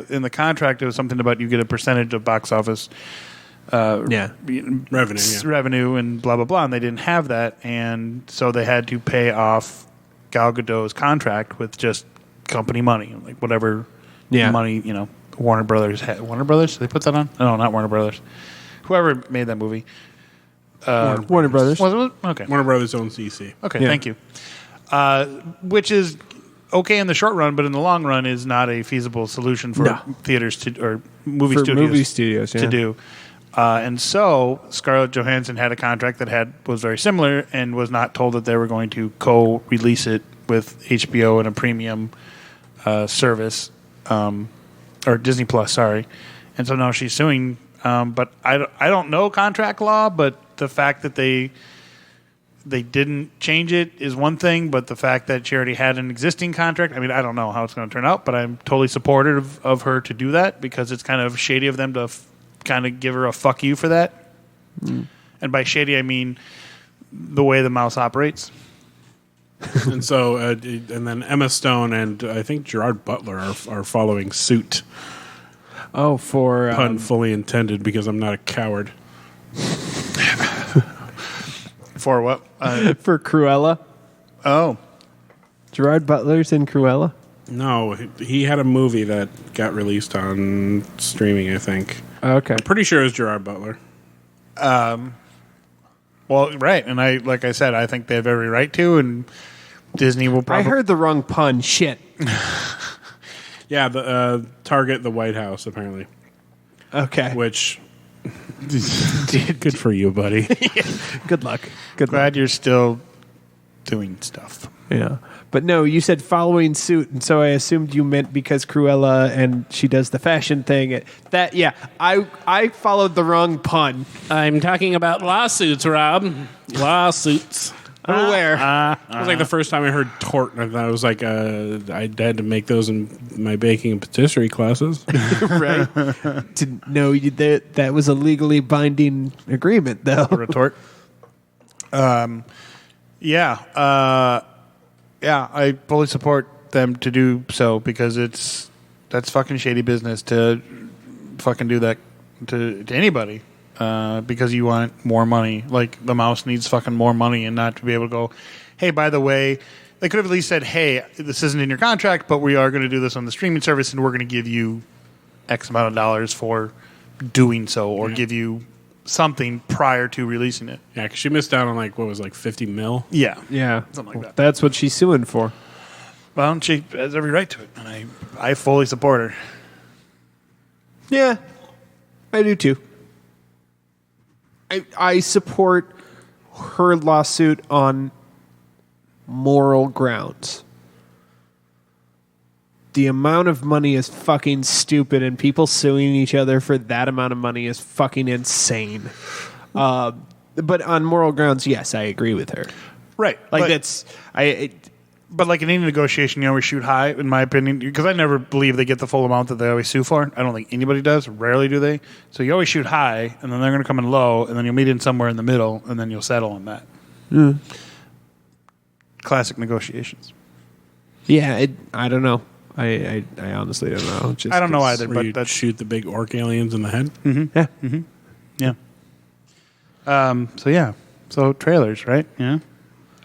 in the contract, it was something about you get a percentage of box office revenue and blah, blah, blah. And they didn't have that. And so they had to pay off Gal Gadot's contract with just company money, like whatever money, Warner Brothers had. Warner Brothers? Did they put that on? No, not Warner Brothers. Whoever made that movie. Warner Brothers. Was it? Okay. Warner Brothers owns DC. Okay, thank you. Which is okay in the short run, but in the long run is not a feasible solution for theaters or movie studios to do. And so Scarlett Johansson had a contract that was very similar and was not told that they were going to co-release it with HBO and a premium service, or Disney Plus, sorry. And so now she's suing. But I don't know contract law, but the fact that they didn't change it is one thing, but the fact that she already had an existing contract, I mean, I don't know how it's going to turn out, but I'm totally supportive of her to do that because it's kind of shady of them to kind of give her a fuck you for that. And by shady, I mean the way the mouse operates. And so, and then Emma Stone and I think Gerard Butler are following suit. Oh, for... Pun fully intended because I'm not a coward. For what? for Cruella. Oh. Gerard Butler's in Cruella? No, he had a movie that got released on streaming, I think. Okay. I'm pretty sure it was Gerard Butler. Well, right. And like I said, I think they have every right to, and Disney will probably... I heard the wrong pun. Shit. Yeah, the Target, the White House, apparently. Okay. Which... Good for you, buddy. Good luck. Good luck. Glad you're still doing stuff. Yeah. But no, you said following suit, and so I assumed you meant because Cruella and she does the fashion thing. I followed the wrong pun. I'm talking about lawsuits, Rob. Lawsuits. I'm aware. It was like the first time I heard tort, and I was like, I had to make those in my baking and patisserie classes. Right? To know that was a legally binding agreement, though. Retort. Yeah, I fully support them to do so because that's fucking shady business to fucking do that to anybody because you want more money. Like the mouse needs fucking more money and not to be able to go, hey, by the way, they could have at least said, hey, this isn't in your contract, but we are going to do this on the streaming service and we're going to give you X amount of dollars for doing so or give you something prior to releasing it. Yeah, because she missed out on like 50 mil. Yeah. Yeah. Something like that. That's what she's suing for. Well, and she has every right to it, and I fully support her. Yeah, I do too. I support her lawsuit on moral grounds. The amount of money is fucking stupid, and people suing each other for that amount of money is fucking insane. But on moral grounds, yes, I agree with her. Right. But like in any negotiation, you always shoot high, in my opinion, because I never believe they get the full amount that they always sue for. I don't think anybody does. Rarely do they. So you always shoot high, and then they're going to come in low, and then you'll meet in somewhere in the middle, and then you'll settle on that. Classic negotiations. Yeah, I don't know. I honestly don't know. Just I don't know either, Where but you that's shoot the big orc aliens in the head. yeah. So trailers, right? Yeah.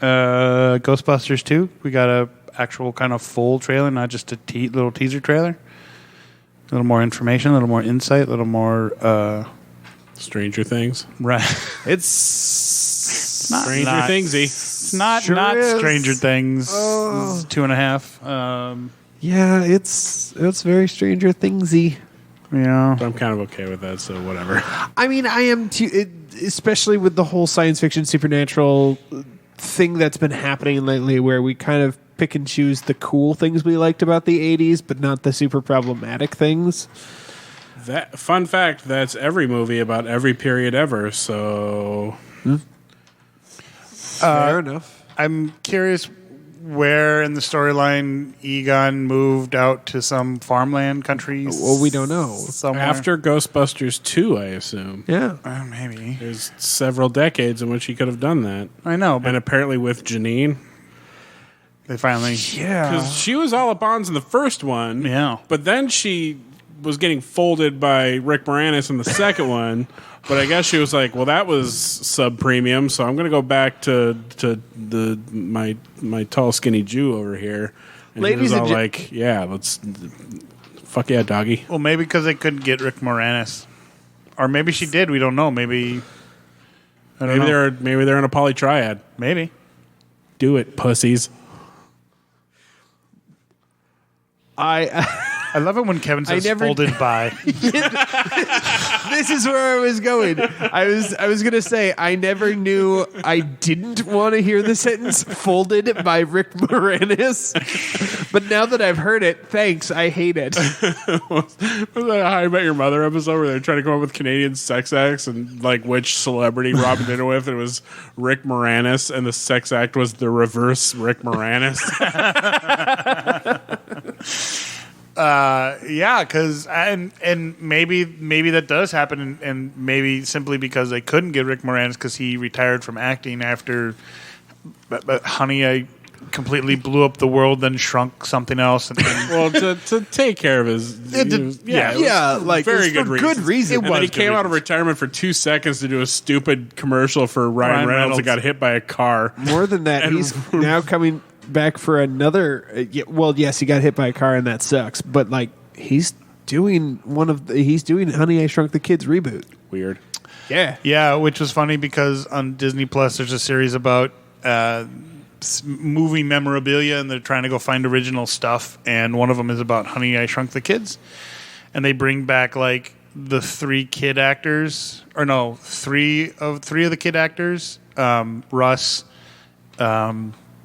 Ghostbusters 2. We got a actual kind of full trailer, not just a little teaser trailer. A little more information, a little more insight, a little more Stranger Things. right. Stranger not- Thingsy. It's not Sure not is. Stranger Things. It's 2.5. Yeah, it's very Stranger Thingsy. Yeah. But I'm kind of okay with that, so whatever. I mean, I am too, especially with the whole science fiction supernatural thing that's been happening lately, where we kind of pick and choose the cool things we liked about the 80s, but not the super problematic things. That fun fact, that's every movie about every period ever, so Fair enough. I'm curious where in the storyline Egon moved out to some farmland country. Well, we don't know. Somewhere. after Ghostbusters 2, I assume. Yeah. Maybe. There's several decades in which he could have done that. I know, but And apparently with Janine. they finally. Yeah. Because she was all up ons in the first one. Yeah. But then she was getting folded by Rick Moranis in the second one. But I guess she was like, well, that was sub-premium, so I'm going to go back to my tall, skinny Jew over here. And Ladies he was and all gen- like, yeah, let's... Fuck yeah, doggy. Well, maybe because they couldn't get Rick Moranis, or maybe she did. We don't know. Maybe. I don't know. Maybe they're in a polytriad. Maybe. Do it, pussies. I love it when Kevin says folded by. This is where I was going. I was gonna say I never knew I didn't want to hear the sentence "folded" by Rick Moranis, but now that I've heard it, thanks. I hate it. Was that a How I Met Your Mother episode where they're trying to come up with Canadian sex acts and like which celebrity Rob had dinner with? And it was Rick Moranis, and the sex act was the reverse Rick Moranis. Yeah, because and maybe that does happen, and maybe simply because they couldn't get Rick Moranis because he retired from acting after. But Honey, I completely blew up the world, then shrunk something else, and then, Well, to take care of his, It did- he was- yeah, it was like very it was good for reason. good reason. And then he came out of retirement for 2 seconds to do a stupid commercial for Ryan Reynolds that got hit by a car. More than that, And- he's now coming back for another. Well, yes, he got hit by a car, and that sucks. But like, he's doing Honey, I Shrunk the Kids reboot. Weird. Yeah, yeah, which was funny because on Disney Plus there's a series about movie memorabilia, and they're trying to go find original stuff, and one of them is about Honey, I Shrunk the Kids, and they bring back like the three of the kid actors, Russ,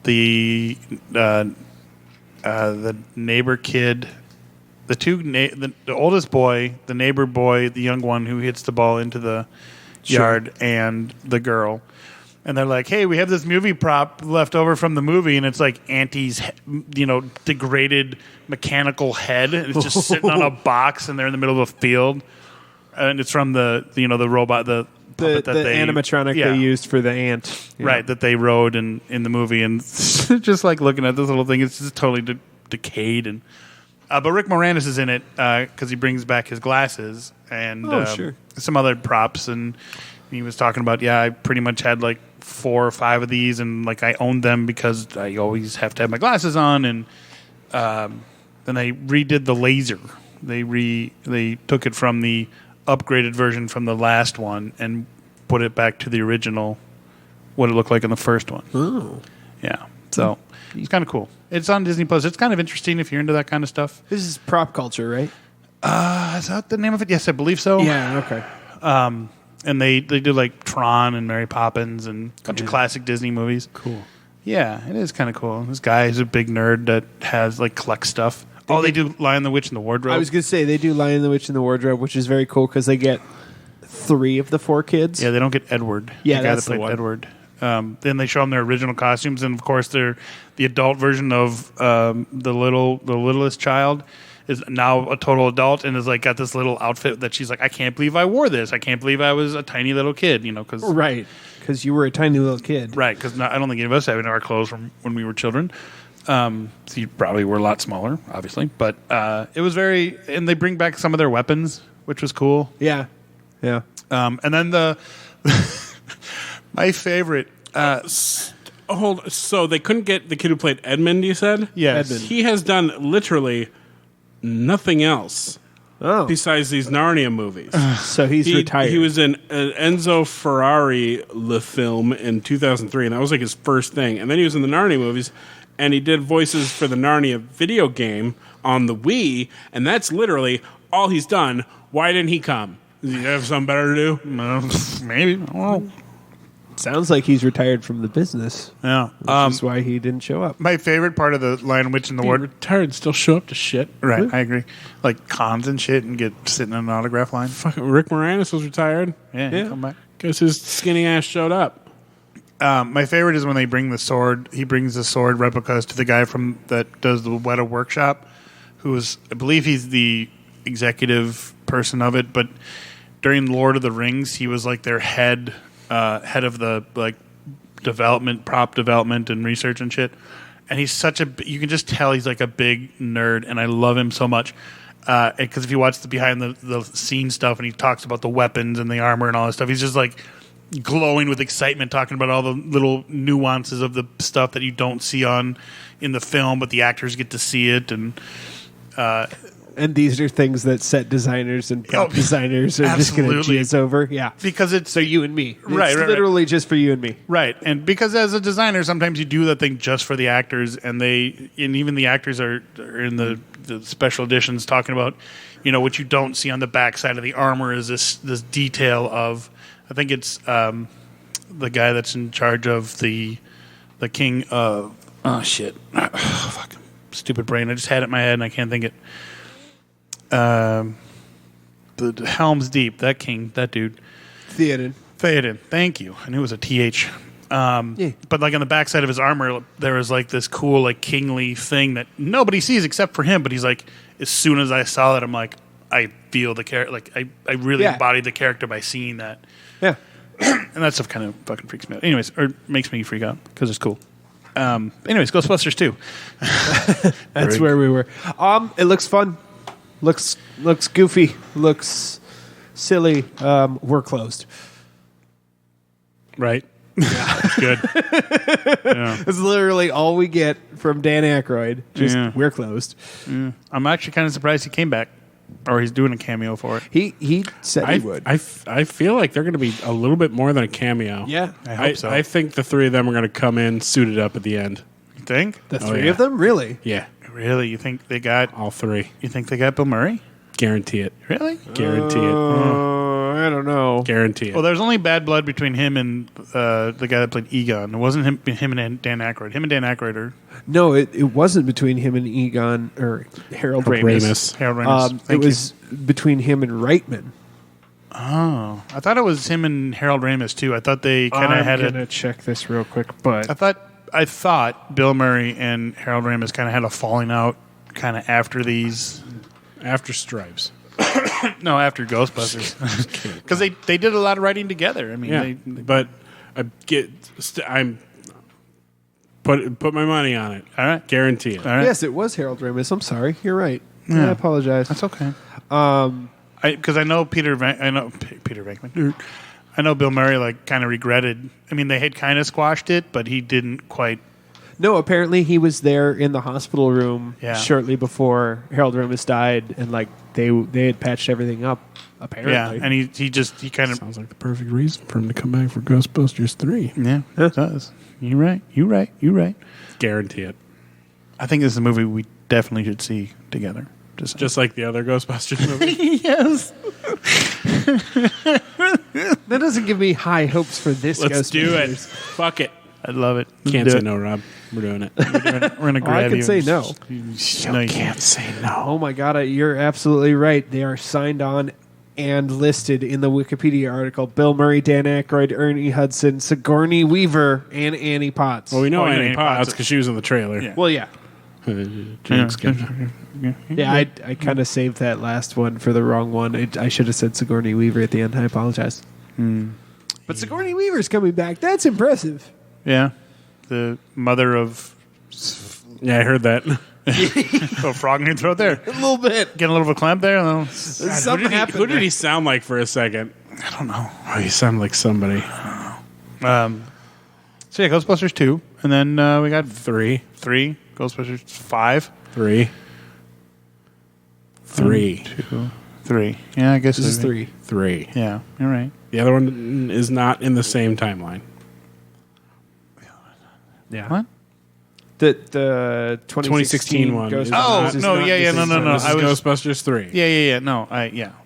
the neighbor kid, the oldest boy, the neighbor boy, the young one who hits the ball into the yard, and the girl. And they're like, hey, we have this movie prop left over from the movie, and it's like Auntie's, degraded mechanical head. And it's just sitting on a box, and they're in the middle of a field. And it's from the robot, the puppet that they animatronic they used for the ant. Yeah. Right, that they rode in the movie. And just like looking at this little thing, it's just totally decayed. And but Rick Moranis is in it because he brings back his glasses and some other props. And he was talking about, I pretty much had like 4 or 5 of these, and like I owned them because I always have to have my glasses on. And then they redid the laser. They took it from the upgraded version from the last one and put it back to the original, what it looked like in the first one. Oh, yeah. So it's kind of cool. It's on Disney Plus. It's kind of interesting if you're into that kind of stuff. this is prop culture, right? Is that the name of it? Yes, I believe so. Yeah. Okay. And they do like Tron and Mary Poppins and a bunch of classic Disney movies. Cool. Yeah, it is kind of cool. This guy is a big nerd that has like collects stuff. They do Lion the Witch and the Wardrobe. I was going to say they do Lion the Witch and the Wardrobe, which is very cool because they get 3 of the 4 kids. Yeah, they don't get Edward. Yeah, the guy that's that the played one. Edward. Then they show them their original costumes, and of course, they're the adult version of the littlest child is now a total adult and is like got this little outfit that she's like, I can't believe I wore this. I can't believe I was a tiny little kid. Because Right. Because you were a tiny little kid. right. Because I don't think any of us have any of our clothes from when we were children. So you probably were a lot smaller, obviously, but it was and they bring back some of their weapons, which was cool. Yeah. Yeah. And then my favorite. So they couldn't get the kid who played Edmund, you said? Yes. Edmund. He has done literally nothing else Oh. besides these Narnia movies. So he's retired. He was in Enzo Ferrari Le film in 2003, and that was like his first thing. And then he was in the Narnia movies, and he did voices for the Narnia video game on the Wii, and that's literally all he's done. Why didn't he come? Does he have something better to do? Maybe. I don't know. Sounds like he's retired from the business. Yeah. Which is why he didn't show up. My favorite part of the Lion, Witch, and the Be Wardrobe. retired and still show up to shit. Right, I agree. Like cons and shit, and sitting in an autograph line. Fucking Rick Moranis was retired. Yeah. Come back. Because his skinny ass showed up. My favorite is when they bring the sword. He brings the sword replicas to the guy that does the Weta Workshop, I believe he's the executive person of it. But during Lord of the Rings, he was like their head of the like prop development and research and shit. And he's you can just tell he's like a big nerd, and I love him so much. Because if you watch the behind the scenes stuff, and he talks about the weapons and the armor and all that stuff, he's just like glowing with excitement, talking about all the little nuances of the stuff that you don't see in the film, but the actors get to see it. And these are things that set designers and prop designers are just going to jizz over. Yeah. Because it's So you and me. Right, It's right, literally just for you and me. right, and because as a designer, sometimes you do that thing just for the actors, and even the actors are in the special editions talking about, what you don't see on the backside of the armor is this detail of, I think it's the guy that's in charge of the king of fuck, stupid brain. I just had it in my head and I can't think it. The Helm's Deep, that dude. Theoden, thank you. I knew it was a TH. But like on the backside of his armor, there was like this cool, like kingly thing that nobody sees except for him. But he's like, as soon as I saw that, I'm like, I feel the character. Like I really embodied the character by seeing that. Yeah. And that stuff kind of fucking freaks me out. Anyways, or makes me freak out because it's cool. Anyways, Ghostbusters 2. That's where we were. It looks fun. Looks goofy. Looks silly. We're closed. Right. That's good. Yeah. That's literally all we get from Dan Aykroyd. We're closed. Yeah. I'm actually kind of surprised he came back, or he's doing a cameo for it. He said he would. I feel like they're going to be a little bit more than a cameo. Yeah. I hope so. I think the 3 of them are going to come in suited up at the end. You think? The 3 of them? Really? Yeah. Really? You think they got All 3. You think they got Bill Murray? Guarantee it. Really? Guarantee it. I don't know. Guarantee it. Well, there's only bad blood between him and the guy that played Egon. It wasn't him and Dan Aykroyd. Him and Dan Aykroyd are No, it wasn't between him and Egon or Harold Ramis. Harold Ramis. It was between him and Reitman. Oh, I thought it was him and Harold Ramis too. I thought they kind of had I'm gonna check this real quick, but I thought Bill Murray and Harold Ramis kind of had a falling out kind of after these. After Stripes. No, after Ghostbusters. Because they did a lot of writing together. I mean, Yeah, but I'm put my money on it. All right. Guarantee it. all right. yes, it was Harold Ramis. I'm sorry. You're right. Yeah. I apologize. That's okay. Because I know Peter Venkman. I know Bill Murray like kind of regretted. I mean, they had kind of squashed it, but he didn't quite. No, apparently he was there in the hospital room Yeah. shortly before Harold Ramis died, and like they had patched everything up. Apparently, Yeah, and he kind of. Sounds like the perfect reason for him to come back for Ghostbusters 3. Yeah, it does. You're right. Guarantee it. I think this is a movie we definitely should see together. Just like the other Ghostbusters movie. yes. that doesn't give me high hopes for this. Let's do it. Ghostbusters. Fuck it. I love it. Can't Do say it. no, Rob. We're doing it. We're gonna grab I can you. say no. No, you can't. say no. Oh my god, you're absolutely right. They are signed on and listed in the Wikipedia article. Bill Murray, Dan Aykroyd, Ernie Hudson, Sigourney Weaver, and Annie Potts. Well, we know Oh, Annie Annie Potts Potts. because she was in the trailer. Yeah. Well, yeah. Jinx, Yeah, I kind of saved that last one for the wrong one. I should have said Sigourney Weaver at the end. I apologize. But Sigourney Weaver's coming back. That's impressive. Yeah, the mother of Yeah, I heard that. a frog in your throat there. A little bit. Getting a little bit of a clamp there. No. Something happened. Who did he sound like for a second? I don't know. Oh, he sounded like somebody. So yeah, Ghostbusters 2, and then we got Three. 3, Ghostbusters 5, 3. 2, 3. Yeah, I guess This is it'd 3. be- 3. Yeah, you're right. The other one is not in the same timeline. Yeah. What? The 2016 one. Ghostbusters Oh, is no, not yeah, the yeah, same no, no, time. no. This is I was- Ghostbusters 3. Yeah. No,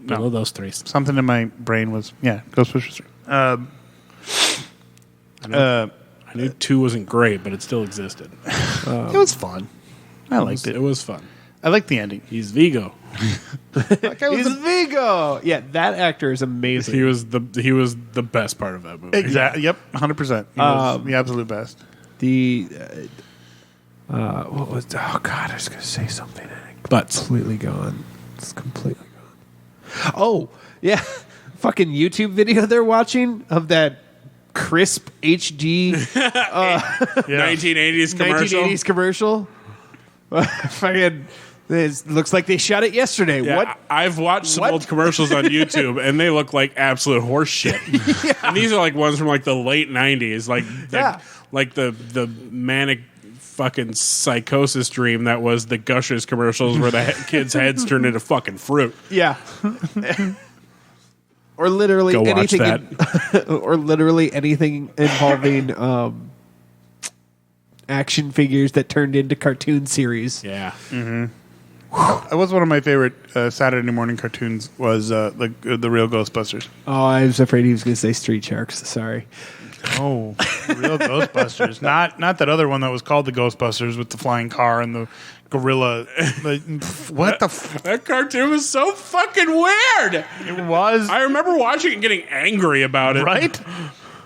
Below no. those three. Something in my brain was Ghostbusters 3. I knew 2 wasn't great, but it still existed. It was fun. I liked It it. was fun. I liked the ending. He's Vigo. He's Vigo. Yeah, that actor is amazing. He was the best part of that movie. Exactly. Yep. 100%. He was the absolute best. The what was? Oh God, I was going to say something. Butts. Completely gone. It's completely gone. Oh yeah, fucking YouTube video they're watching of that crisp HD 1980s commercial. 1980s commercial. Fucking, it looks like they shot it yesterday. Yeah, What? I've watched some What? old commercials on YouTube, and they look like absolute horse shit. And these are like ones from like the late 90s, like the manic fucking psychosis dream that was the Gushers commercials where the kids' heads turned into fucking fruit. Yeah. Or literally Go watch anything, or literally anything involving action figures that turned into cartoon series. Yeah. It was one of my favorite Saturday morning cartoons. Was the real Ghostbusters. Oh, I was afraid he was going to say Street Sharks. Sorry. Oh, real Ghostbusters. Not that other one that was called the Ghostbusters with the flying car and the gorilla. What the? That cartoon was so fucking weird. It was I remember watching it and getting angry about it. right.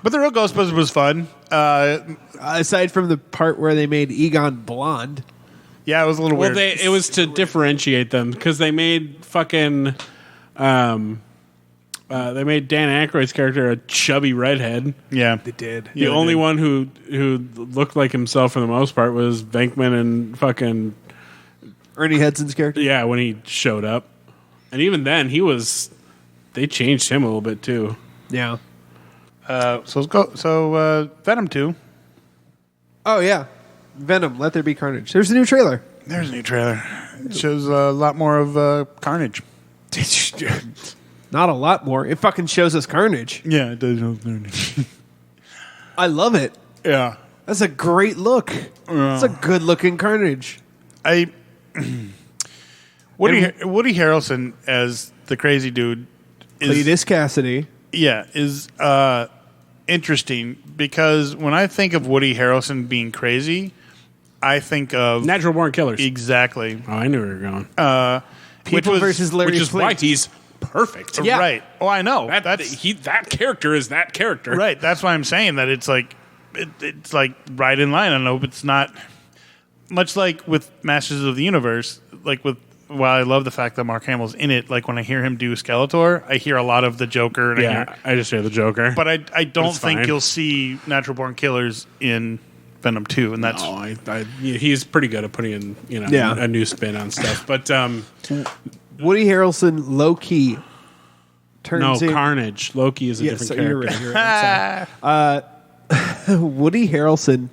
But the real Ghostbusters was fun. Aside from the part where they made Egon blonde. Yeah, it was a little Well, weird. it was to differentiate them because they made fucking. They made Dan Aykroyd's character a chubby redhead. Yeah, They did. The only one who looked like himself for the most part was Venkman and fucking Ernie Hudson's character. yeah when he showed up, and even then they changed him a little bit too. Yeah. So let's go. So Venom 2. Oh, yeah. Venom, Let There Be Carnage. There's a new trailer. There's a new trailer. It shows a lot more of Carnage. Not a lot more. It fucking shows us Carnage. Yeah, it does show Carnage. I love it. Yeah. That's a great look. It's a good looking Carnage. Woody Harrelson as the crazy dude is Cletus Cassidy. is interesting because when I think of Woody Harrelson being crazy, I think of Natural Born Killers. exactly Oh, I knew where you were going. People versus Larry Which is why Flint. he's perfect. Yeah. Right. Oh, I know. That character is that character. Right. That's why I'm saying that it's like it's like right in line. I don't know, but it's not much like with Masters of the Universe. Like while I love the fact that Mark Hamill's in it, like when I hear him do Skeletor, I hear a lot of the Joker. And I just hear the Joker. But I don't think fine. you'll see Natural Born Killers in Venom 2, and that's he's pretty good at putting in a new spin on stuff. But Woody Harrelson, low key, turns in. Carnage. Loki is a different character. You're right. I'm sorry. Woody Harrelson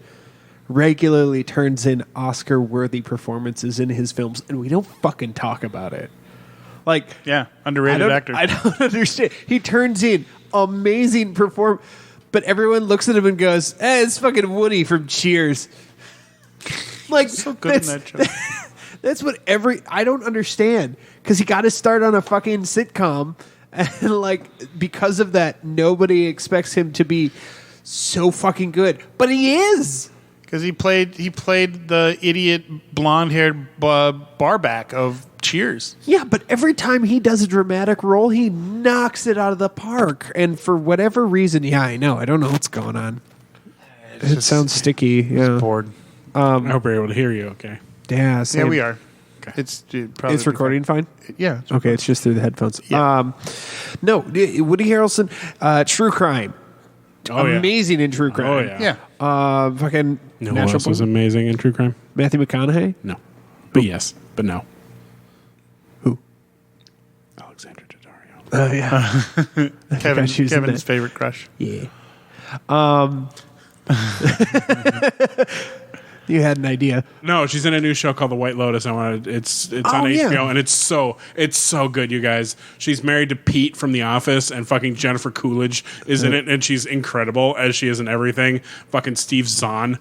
regularly turns in Oscar-worthy performances in his films, and we don't fucking talk about it. Like, underrated actor. I don't understand. He turns in amazing but everyone looks at him and goes, it's fucking Woody from Cheers. Like, so good in that show. That's what I don't understand, because he got his start on a fucking sitcom, and like because of that, nobody expects him to be so fucking good, but he is. Because he played the idiot blonde-haired barback of Cheers. Yeah, but every time he does a dramatic role, he knocks it out of the park. And for whatever reason, I know. I don't know what's going on. It sounds sticky. Yeah. Bored. I hope we're able to hear you. Okay. Yeah. Same. Yeah, we are. Okay. It's recording fine. Yeah. Okay, it's just through the headphones. Yeah. No, Woody Harrelson, True Crime. Amazing in True Crime. Oh yeah. Yeah. Fucking No one else was amazing in True Crime. Matthew McConaughey. No, but yes, but no. Who? Alexandra Daddario. Oh yeah. Kevin's favorite crush. Yeah. You had an idea. No, she's in a new show called The White Lotus. It's on HBO, and it's so good, you guys. She's married to Pete from The Office, and fucking Jennifer Coolidge is in it, and she's incredible as she is in everything. Fucking Steve Zahn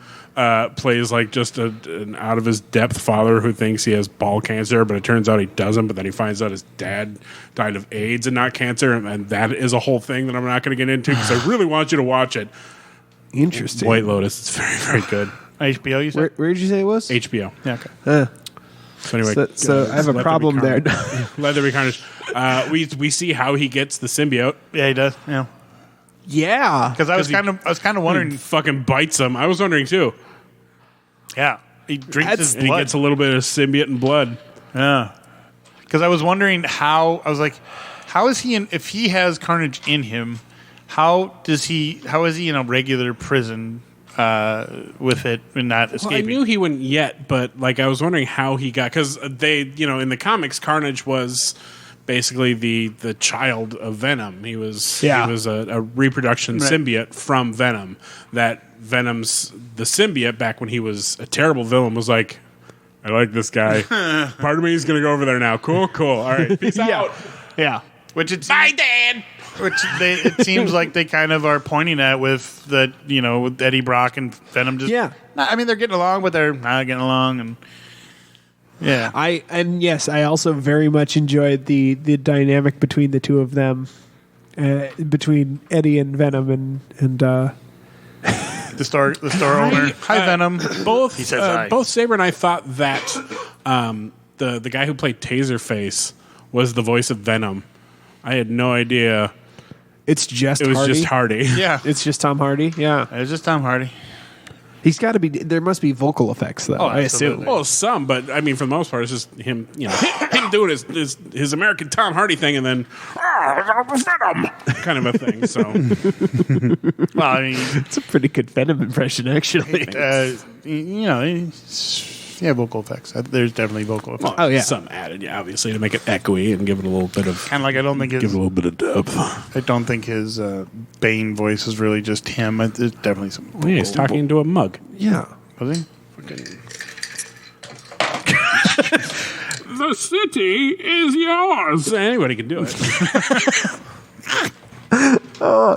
plays like just an out of his depth father who thinks he has ball cancer, but it turns out he doesn't. But then he finds out his dad died of AIDS and not cancer, and that is a whole thing that I'm not going to get into because I really want you to watch it. Interesting. White Lotus. It's very, very good. HBO, you said? Where did you say it was? HBO. Yeah, okay. So anyway, so I have a problem there. Let there be carnage. We see how he gets the symbiote. Yeah, he does. Yeah. Yeah. Because I was kind of wondering. He fucking bites him. I was wondering too. Yeah. He drinks his And blood. he gets a little bit of symbiote and blood. Yeah. Because I was wondering how is he if he has Carnage in him, how is he in a regular prison with it and not escaping? Well, I knew he wouldn't yet, but like I was wondering how he got, because they, in the comics, Carnage was basically the child of Venom. He was a reproduction symbiote from Venom. That Venom's the symbiote back when he was a terrible villain was like, I like this guy. Part of me is going to go over there now. Cool. All right, peace out. Yeah. Bye, Dad. It seems like they kind of are pointing at with with Eddie Brock and Venom. I mean, they're getting along, but they're not getting along, and yeah. I also very much enjoyed the dynamic between the two of them, between Eddie and Venom, and the store owner. Hi, Venom. Both he says hi. Both Saber and I thought that the guy who played Taserface was the voice of Venom. I had no idea. It was just Hardy. Yeah. It's just Tom Hardy. Yeah. It's just Tom Hardy. He's got to be. There must be vocal effects though. I assume. Well, some, but I mean, for the most part, it's just him. Him doing his American Tom Hardy thing, and then Venom kind of a thing. So, well, I mean, it's a pretty good Venom impression, actually. Vocal effects. There's definitely vocal effects. Oh yeah, some added, obviously, to make it echoey and give it a little bit of kind of like I don't think give it a little bit of depth. I don't think his Bane voice is really just him. There's definitely some. Yeah, he's talking into a mug. Yeah, was he? The city is yours. Anybody can do it.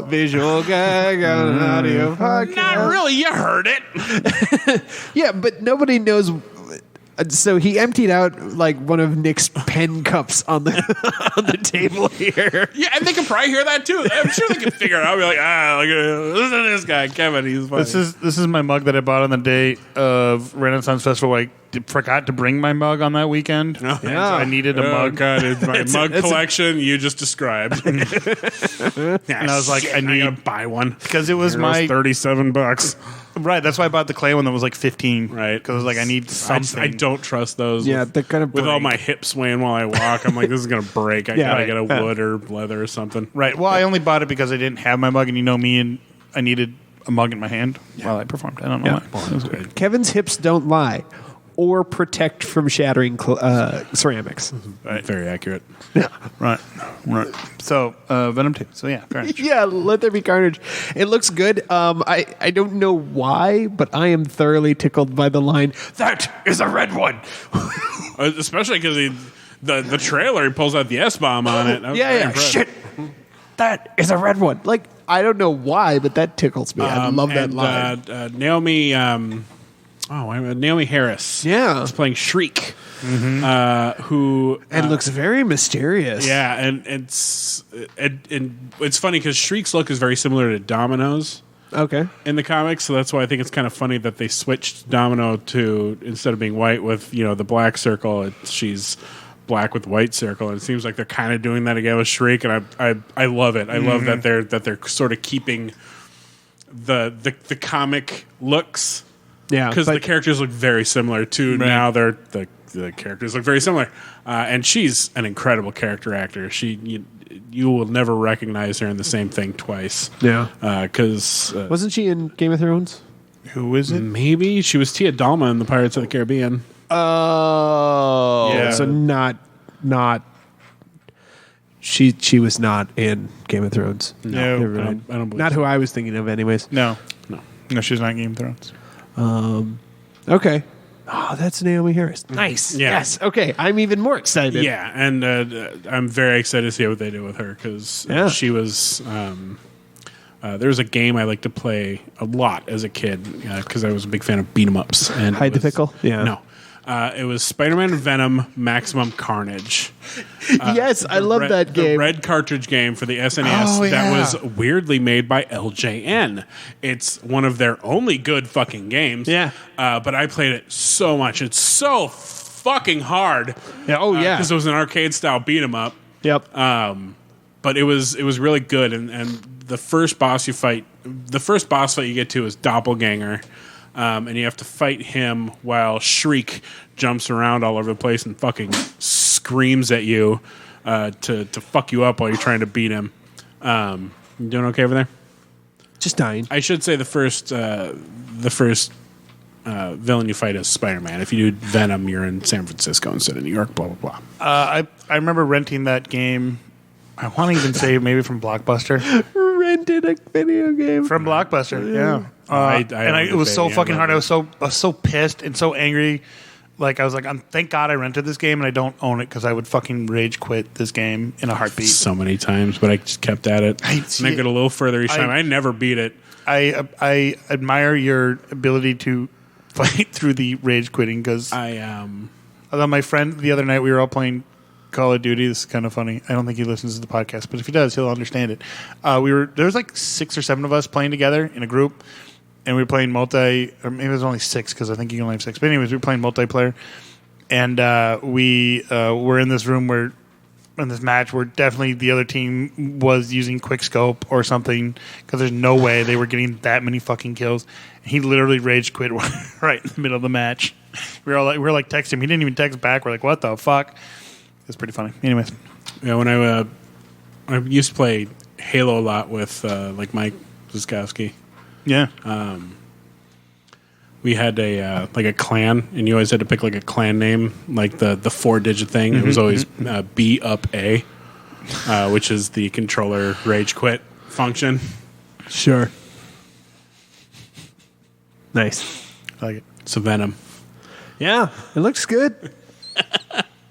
Visual gag on an audio podcast. Not really. You heard it. Yeah, but nobody knows. So he emptied out like one of Nick's pen cups on the on the table here. Yeah, and they could probably hear that too. I'm sure they could figure it out. Be like, look at listen to this guy, Kevin. He's funny. This is my mug that I bought on the day of Renaissance Festival. I forgot to bring my mug on that weekend. Oh, So I needed a mug. God, it's my mug collection you just described. And I was like, I gotta buy one because it was my $37. right. That's why I bought the clay one that was like 15. Right, because like I need something. I don't trust those. Yeah, they're gonna with all break. my hips swaying while I walk. I'm like, this is gonna break. I gotta get a right. wood or leather or something. Right. Well, I only bought it because I didn't have my mug, and you know me, and I needed a mug in my hand while I performed. I don't know why. It was weird. Kevin's hips don't lie, or protect from shattering ceramics. Right. Very accurate. Right. So Venom 2. So yeah, Carnage. Yeah, let there be carnage. It looks good. I don't know why, but I am thoroughly tickled by the line, "That is a red one." Especially because the trailer, he pulls out the S-bomb on it. I was very impressed. Shit. That is a red one. Like, I don't know why, but that tickles me. I love that line. Naomi Harris. Yeah. is playing Shriek, who Looks very mysterious. yeah, and it's funny because Shriek's look is very similar to Domino's Okay. in the comics, so that's why I think it's kind of funny that they switched Domino to, instead of being white with the black circle, she's black with white circle, and it seems like they're kind of doing that again with Shriek, and I love it. I love that they're sort of keeping the comic looks. Yeah. Because the characters look very similar to now. The characters look very similar, and she's an incredible character actor. You will never recognize her in the same thing twice. Yeah. Because Wasn't she in Game of Thrones? Who is it? maybe she was Tia Dalma in the Pirates of the Caribbean. Oh. Yeah. So not she was not in Game of Thrones. No. Never I mind. don't believe Not so. who I was thinking of anyways. No, she's not in Game of Thrones. Okay. Oh, that's Naomi Harris. Nice. Yeah. Yes. Okay. I'm even more excited. Yeah, and I'm very excited to see what they do with her because she was. There was a game I liked to play a lot as a kid because I was a big fan of beat 'em ups. And Hide the pickle? Yeah. No. It was Spider-Man Venom Maximum Carnage. Yes, I love that game. The red cartridge game for the SNES Oh, yeah. that was weirdly made by LJN. It's one of their only good fucking games. Yeah. But I played it so much. It's so fucking hard. Yeah. Oh, yeah. Because it was an arcade style beat 'em up. Yep. But it was really good. And the first boss fight you get to is Doppelganger. And you have to fight him while Shriek jumps around all over the place and fucking screams at you to fuck you up while you're trying to beat him. You doing okay over there? Just dying. I should say the first villain you fight is Spider-Man. If you do Venom, you're in San Francisco instead of New York. Blah blah blah. I remember renting that game. I want to even say maybe from Blockbuster. Rented a video game. From Blockbuster, yeah. It was so fucking hard. I was so pissed and so angry. Like I was like, thank God I rented this game and I don't own it because I would fucking rage quit this game in a heartbeat. So many times, but I just kept at it. And I get a little further each time. I never beat it. I admire your ability to fight through the rage quitting because although my friend the other night we were all playing Call of Duty. This is kind of funny. I don't think he listens to the podcast, but if he does, he'll understand it. There was like 6 or 7 of us playing together in a group, and we were playing or maybe it was only 6 because I think you can only have 6. But anyways, we were playing multiplayer, and we were in this room in this match where definitely the other team was using quick scope or something because there's no way they were getting that many fucking kills. And he literally rage quit right in the middle of the match. We were texting him. He didn't even text back. We're like, what the fuck? It's pretty funny. Anyways. Yeah, when I used to play Halo a lot with like Mike Ziskowski. Yeah. We had a clan, and you always had to pick like a clan name, like the 4-digit thing. It was always B up A, which is the controller rage quit function. Sure. Nice. I like it. It's a Venom. Yeah, it looks good.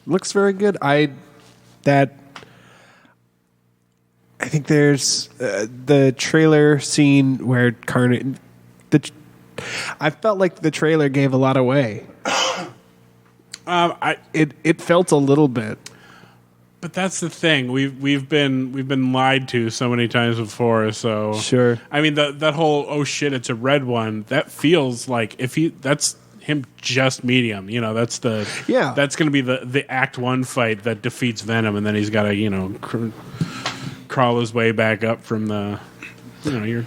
Looks very good. I think there's the trailer scene where Carnage. I felt like the trailer gave a lot away. It felt a little bit. But that's the thing. We've been lied to so many times before. So Sure. I mean that whole oh shit it's a red one. That feels like that's him just medium. That's that's going to be the Act 1 fight that defeats Venom, and then he's got to crawl his way back up from the your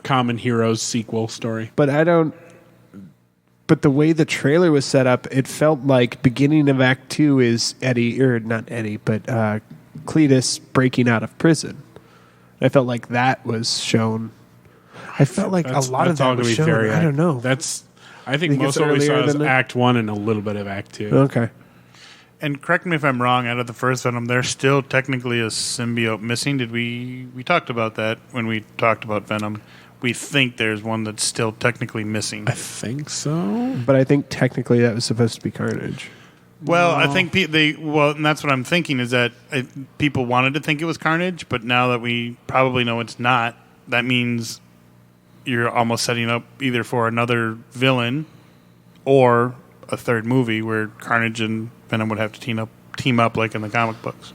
common heroes sequel story. But But the way the trailer was set up, it felt like beginning of Act 2 is Cletus breaking out of prison. I felt like that was shown. I felt like a lot of that was shown. I don't know. I think most of what we saw is Act 1 and a little bit of Act 2. Okay. And correct me if I'm wrong, out of the first Venom, there's still technically a symbiote missing. We talked about that when we talked about Venom. We think there's one that's still technically missing. I think so. But I think technically that was supposed to be Carnage. Well, I think and that's what I'm thinking is that people wanted to think it was Carnage, but now that we probably know it's not, that means you're almost setting up either for another villain or a third movie where Carnage and Venom would have to team up like in the comic books.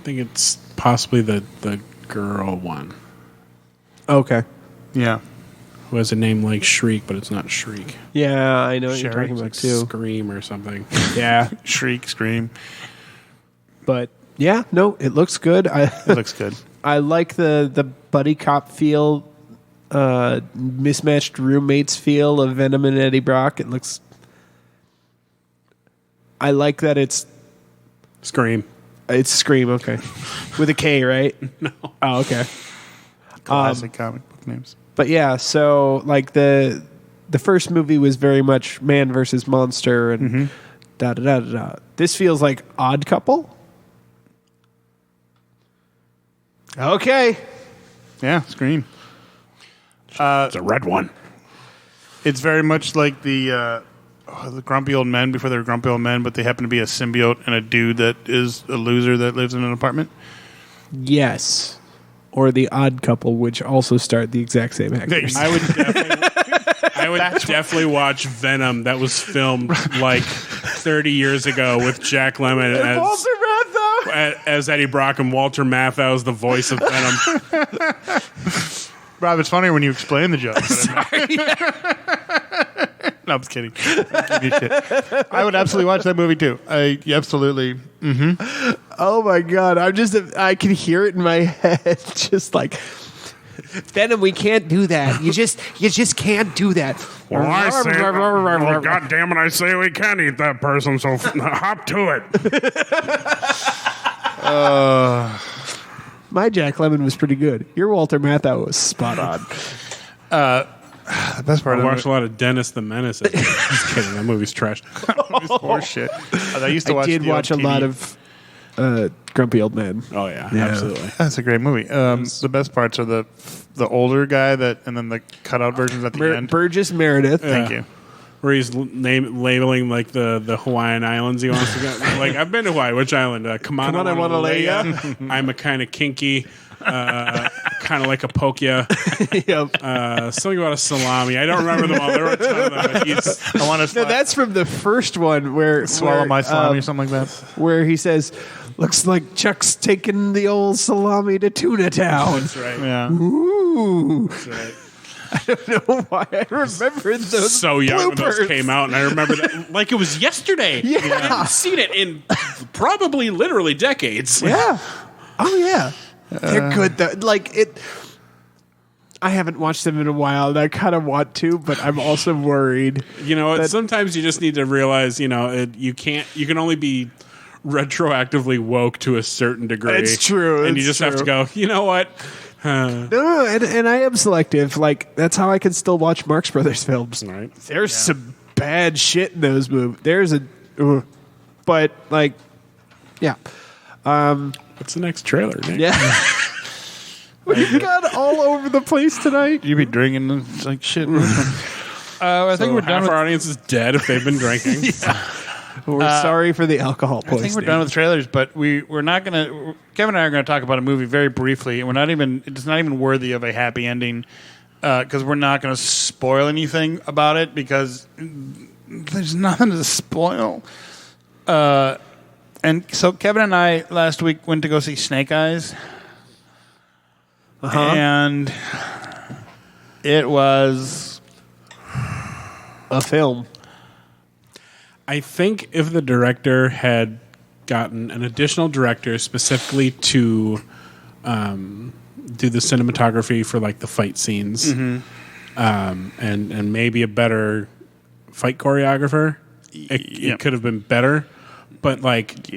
I think it's possibly the girl one. Okay. Yeah. Who has a name like Shriek, but it's not Shriek. Yeah, I know what you're Sherry? talking about Like too. Scream or something. Yeah. Shriek, Scream. But yeah, no, it looks good. It looks good. I like the buddy cop feel, mismatched roommates feel of Venom and Eddie Brock. It looks. I like that it's Scream. It's Scream, okay, with a K, right? No. Oh, okay. Classic comic book names. But yeah, so like the first movie was very much man versus monster and da da da da da. This feels like Odd Couple. Okay. Yeah, Scream. It's a red one. It's very much like the grumpy old men before they were grumpy old men, but they happen to be a symbiote and a dude that is a loser that lives in an apartment. Yes. Or the Odd Couple, which also starred the exact same actors. I would definitely watch Venom that was filmed like 30 years ago with Jack Lemmon as Eddie Brock and Walter Matthau as the voice of Venom. Rob, it's funnier when you explain the joke. No, I'm just kidding. I would absolutely watch that movie too. Absolutely. Mm-hmm. Oh my god! I can hear it in my head, just like Venom. We can't do that. You just can't do that. Well, I say, well, God damn it! I say we can't eat that person, so hop to it. My Jack Lemmon was pretty good. Your Walter Matthau was spot on. The best part I of watched a lot of Dennis the Menace. Just kidding. That movie's trash. that movie's horseshit. I used to watch. I did watch a lot of Grumpy Old Men. Oh yeah, absolutely. That's a great movie. The best parts are the older guy and then the cutout versions at the end. Burgess Meredith. Thank you. Where he's labeling like the Hawaiian islands he wants to go. Like, I've been to Hawaii. Which island? Come on, I want to lay ya. I'm a kind of kinky, kind of like a pokia. Yep. Something about a salami. I don't remember them all. There were a ton of them. I want to. No, that's from the first one where swallow my salami or something like that. Where he says, "Looks like Chuck's taking the old salami to Tuna Town." That's right. Yeah. Ooh. That's right. I don't know why I remembered those. So young when bloopers. those came out, and I remember that like it was yesterday. Yeah. I haven't seen it in probably literally decades. Yeah. Oh yeah. They're good though. Like it. I haven't watched them in a while, and I kind of want to, but I'm also worried. You know, sometimes you just need to realize, you can only be retroactively woke to a certain degree. It's true. And you just have to go, you know what? No, and I am selective. Like, that's how I can still watch Marx Brothers films. Right. There's some bad shit in those movies. But, like, yeah. What's the next trailer, Nick? Yeah. We got all over the place tonight. You be drinking like shit. I think we're done. Half With, our audience is dead if they've been drinking. We're sorry for the alcohol poisoning. I think we're done with trailers, but we're not going to. Kevin and I are going to talk about a movie very briefly, and it's not even worthy of a happy ending because we're not going to spoil anything about it because there's nothing to spoil. And so Kevin and I last week went to go see Snake Eyes. And it was a film. I think if the director had gotten an additional director specifically to do the cinematography for like the fight scenes, and maybe a better fight choreographer, it could have been better. But like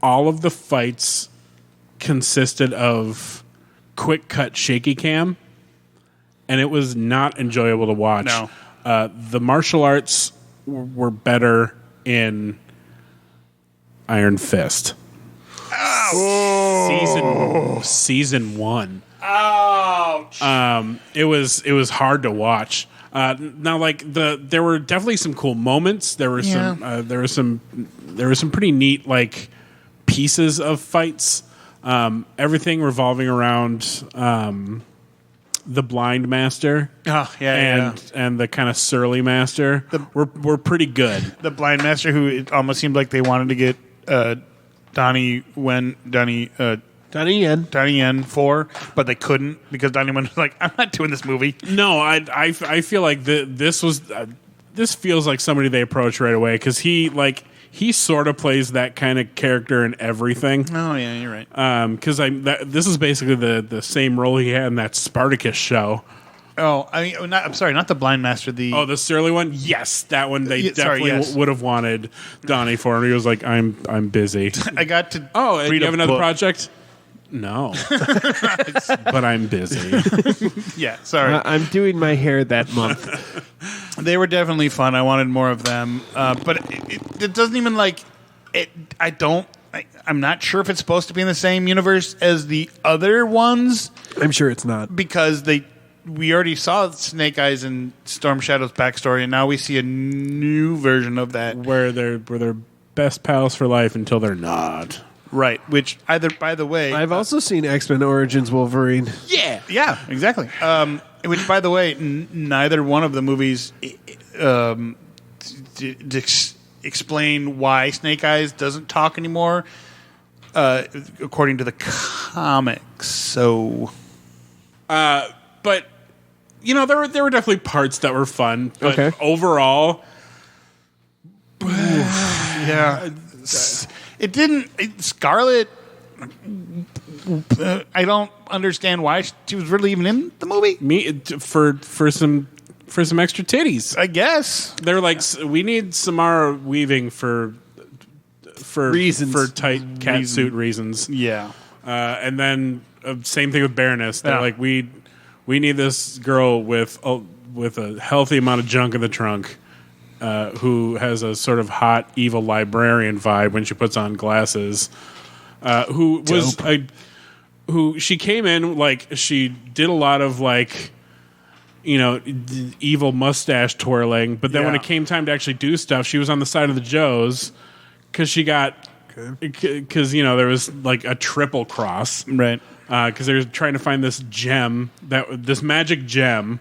all of the fights consisted of quick cut shaky cam, and it was not enjoyable to watch. No. The martial arts were better in Iron Fist. Season 1. ouch. It was hard to watch. Now, like there were definitely some cool moments. There were some pretty neat like pieces of fights. Everything revolving around the blind master. And the kind of surly master were pretty good. The blind master, who it almost seemed like they wanted to get Donnie Yen for, but they couldn't because Donnie Yen was like, "I'm not doing this movie." No, I feel like this feels like somebody they approached right away because he sort of plays that kind of character in everything. Oh yeah, you're right. Because this is basically the same role he had in that Spartacus show. Oh, I mean, I'm sorry, not the blind master. The surly one. Yes, that one they definitely would have wanted Donnie for, and he was like, "I'm busy." I got to. Oh, and read you have a another book. project? No, but I'm busy. Yeah, sorry. I'm doing my hair that month. They were definitely fun. I wanted more of them, but it doesn't even like it. I'm not sure if it's supposed to be in the same universe as the other ones I'm sure it's not. because we already saw Snake Eyes and Storm Shadow's backstory, and now we see a new version of that. where they're best pals for life until they're not. Right, which by the way, I've also seen X-Men Origins Wolverine. yeah, exactly. Which, by the way, neither one of the movies explain why Snake Eyes doesn't talk anymore, according to the comics. So, But there were definitely parts that were fun. But Okay. overall, yeah, it didn't. Scarlet. I don't understand why she was really even in the movie. for some extra titties. I guess. They're like, we need Samara Weaving for Reasons. for tight cat suit reasons. Yeah. And then same thing with Baroness. They're Yeah. like, we need this girl with a healthy amount of junk in the trunk, who has a sort of hot evil librarian vibe when she puts on glasses. Who she came in like she did a lot of like evil mustache twirling, but then when Yeah. it came time to actually do stuff, she was on the side of the Joes because she got because there was like a triple cross, Right. because they were trying to find this magic gem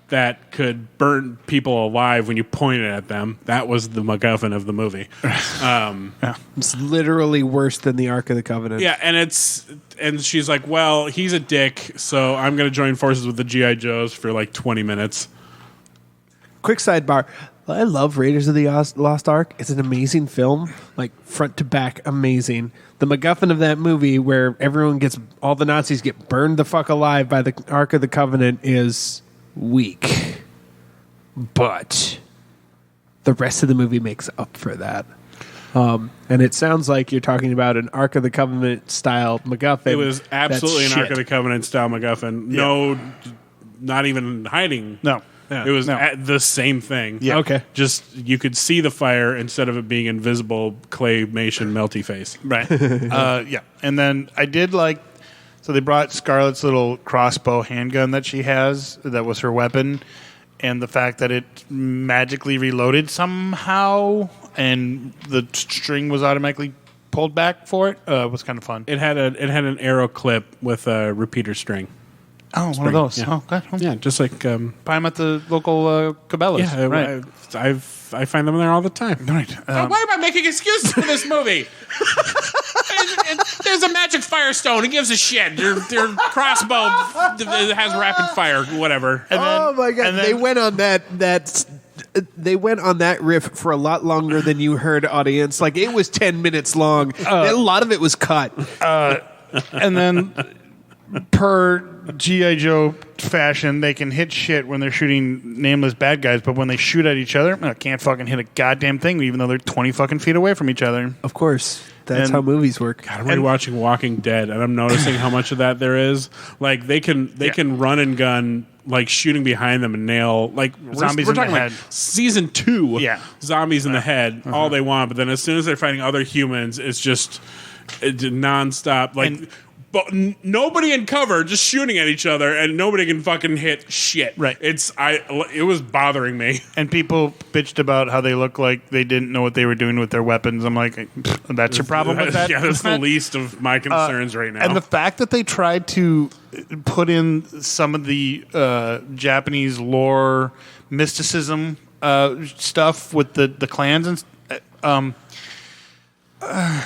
that could burn people alive when you pointed at them. That was the MacGuffin of the movie. It's literally worse than the Ark of the Covenant. Yeah, and she's like, well, he's a dick, so I'm going to join forces with the G.I. Joes for like 20 minutes. Quick sidebar. I love Raiders of the Lost Ark. It's an amazing film, like front to back, amazing. The MacGuffin of that movie, where all the Nazis get burned the fuck alive by the Ark of the Covenant, is weak. But the rest of the movie makes up for that. And it sounds like you're talking about an Ark of the Covenant style MacGuffin. It was absolutely an That's Ark of the Covenant style MacGuffin. Yeah. No, not even hiding. No. It was the same thing. Yeah. Okay. Just you could see the fire instead of it being invisible claymation melty face. Right. Yeah. And then I did like, so they brought Scarlett's little crossbow handgun that she has, that was her weapon, and the fact that it magically reloaded somehow and the string was automatically pulled back for it was kind of fun. It had an arrow clip with a repeater string. Oh, one Spring, of those. yeah. Oh, okay. Yeah, just like Buy them at the local Cabela's. yeah, right. I find them there all the time. Right. Why am I making excuses for this movie? There's a magic firestone. Who gives a shit? Their crossbow has rapid fire. Whatever. Oh my god! and then- They went on they went on that riff for a lot longer than you heard, audience. Like it was 10 minutes long. A lot of it was cut. And then, per G.I. Joe fashion, they can hit shit when they're shooting nameless bad guys, but when they shoot at each other, can't fucking hit a goddamn thing, even though they're 20 fucking feet away from each other. Of course, that's And- how movies work. I'm rewatching Walking Dead, and I'm noticing how much of that there is. Like they can run and gun, like shooting behind them and nail like Zombies We're in the talking like head. season 2. Yeah. Zombies in the head, all they want. But then as soon as they're fighting other humans, it's just nonstop. Like. But nobody in cover, just shooting at each other, and nobody can fucking hit shit. Right. It was bothering me. And people bitched about how they look like they didn't know what they were doing with their weapons. I'm like, that's your problem with that? Yeah, that's the least of my concerns right now. And the fact that they tried to put in some of the Japanese lore mysticism stuff with the clans and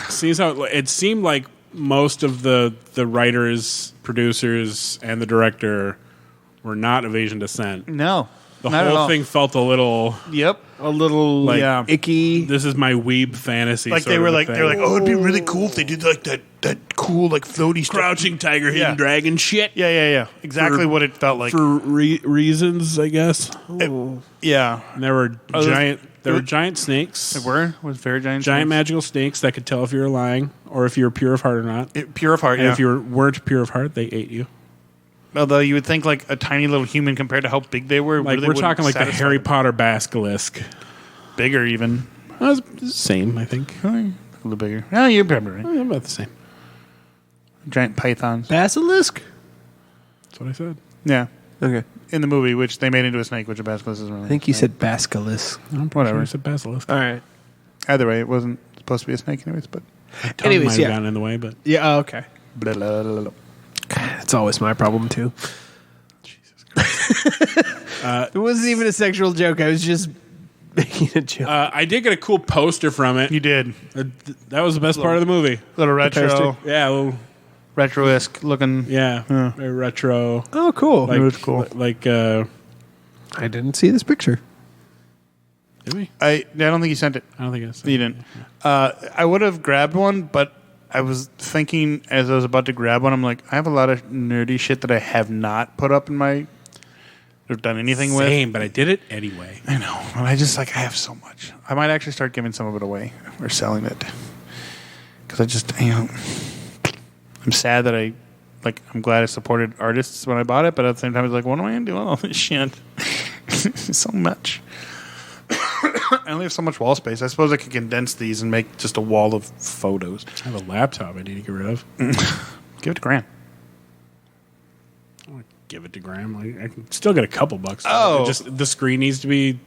Seems how it seemed like most of the writers, producers, and the director were not of Asian descent. no, The not at whole all. thing felt a little. Yep. A little Like, yeah. icky. This is my weeb fantasy. Like sort they of were a like thing. they're like, oh, it'd be really cool if they did like that cool like floaty stuff. Crouching Tiger, Hidden Yeah. Dragon shit. Yeah. Exactly what it felt like. For reasons, I guess. Yeah, And there were those- giant snakes. they were was very giant, Giant snakes. magical snakes that could tell if you were lying or if you were pure of heart or not. Pure of heart. And Yeah. if you weren't pure of heart, they ate you. Although you would think like a tiny little human compared to how big they were. Like really we're wouldn't talking like the satisfy Harry them. Potter basilisk. Bigger even. Well, it's the same, I think. A little bigger. Yeah, you're probably right. About the same. Giant pythons. Basilisk? That's what I said. Yeah. Okay. In the movie, which they made into a snake, which a basilisk isn't really. I think you said basilisk. I'm pretty Whatever. sure it's a basilisk. All right. Either way, it wasn't supposed to be a snake, anyways. But Tongue Anyways, might have yeah. gotten in the way, but Yeah, oh, okay. blah, blah, blah, blah. That's always my problem, too. It wasn't even a sexual joke. I was just making a joke. I did get a cool poster from it. You did That was the best part of the movie. little retro, poster? Yeah, a little, retro-esque looking. yeah, very retro. Oh, cool. Like, It was cool. Like, I didn't see this picture. did we? I don't think you sent it. I don't think it's. You didn't. I would have grabbed one, but I was thinking as I was about to grab one, I'm like, I have a lot of nerdy shit that I have not put up in my or done anything with. Same, but I did it anyway. I know. And I just like I have so much. I might actually start giving some of it away or selling it because I just I'm sad that I'm glad I supported artists when I bought it, but at the same time, I was like, what am I gonna do with all this shit? So much. I only have so much wall space. I suppose I could condense these and make just a wall of photos. I have a laptop I need to get rid of. Give it to Grant. I want to give it to Graham. I can still get a couple bucks. Oh. Just the screen needs to be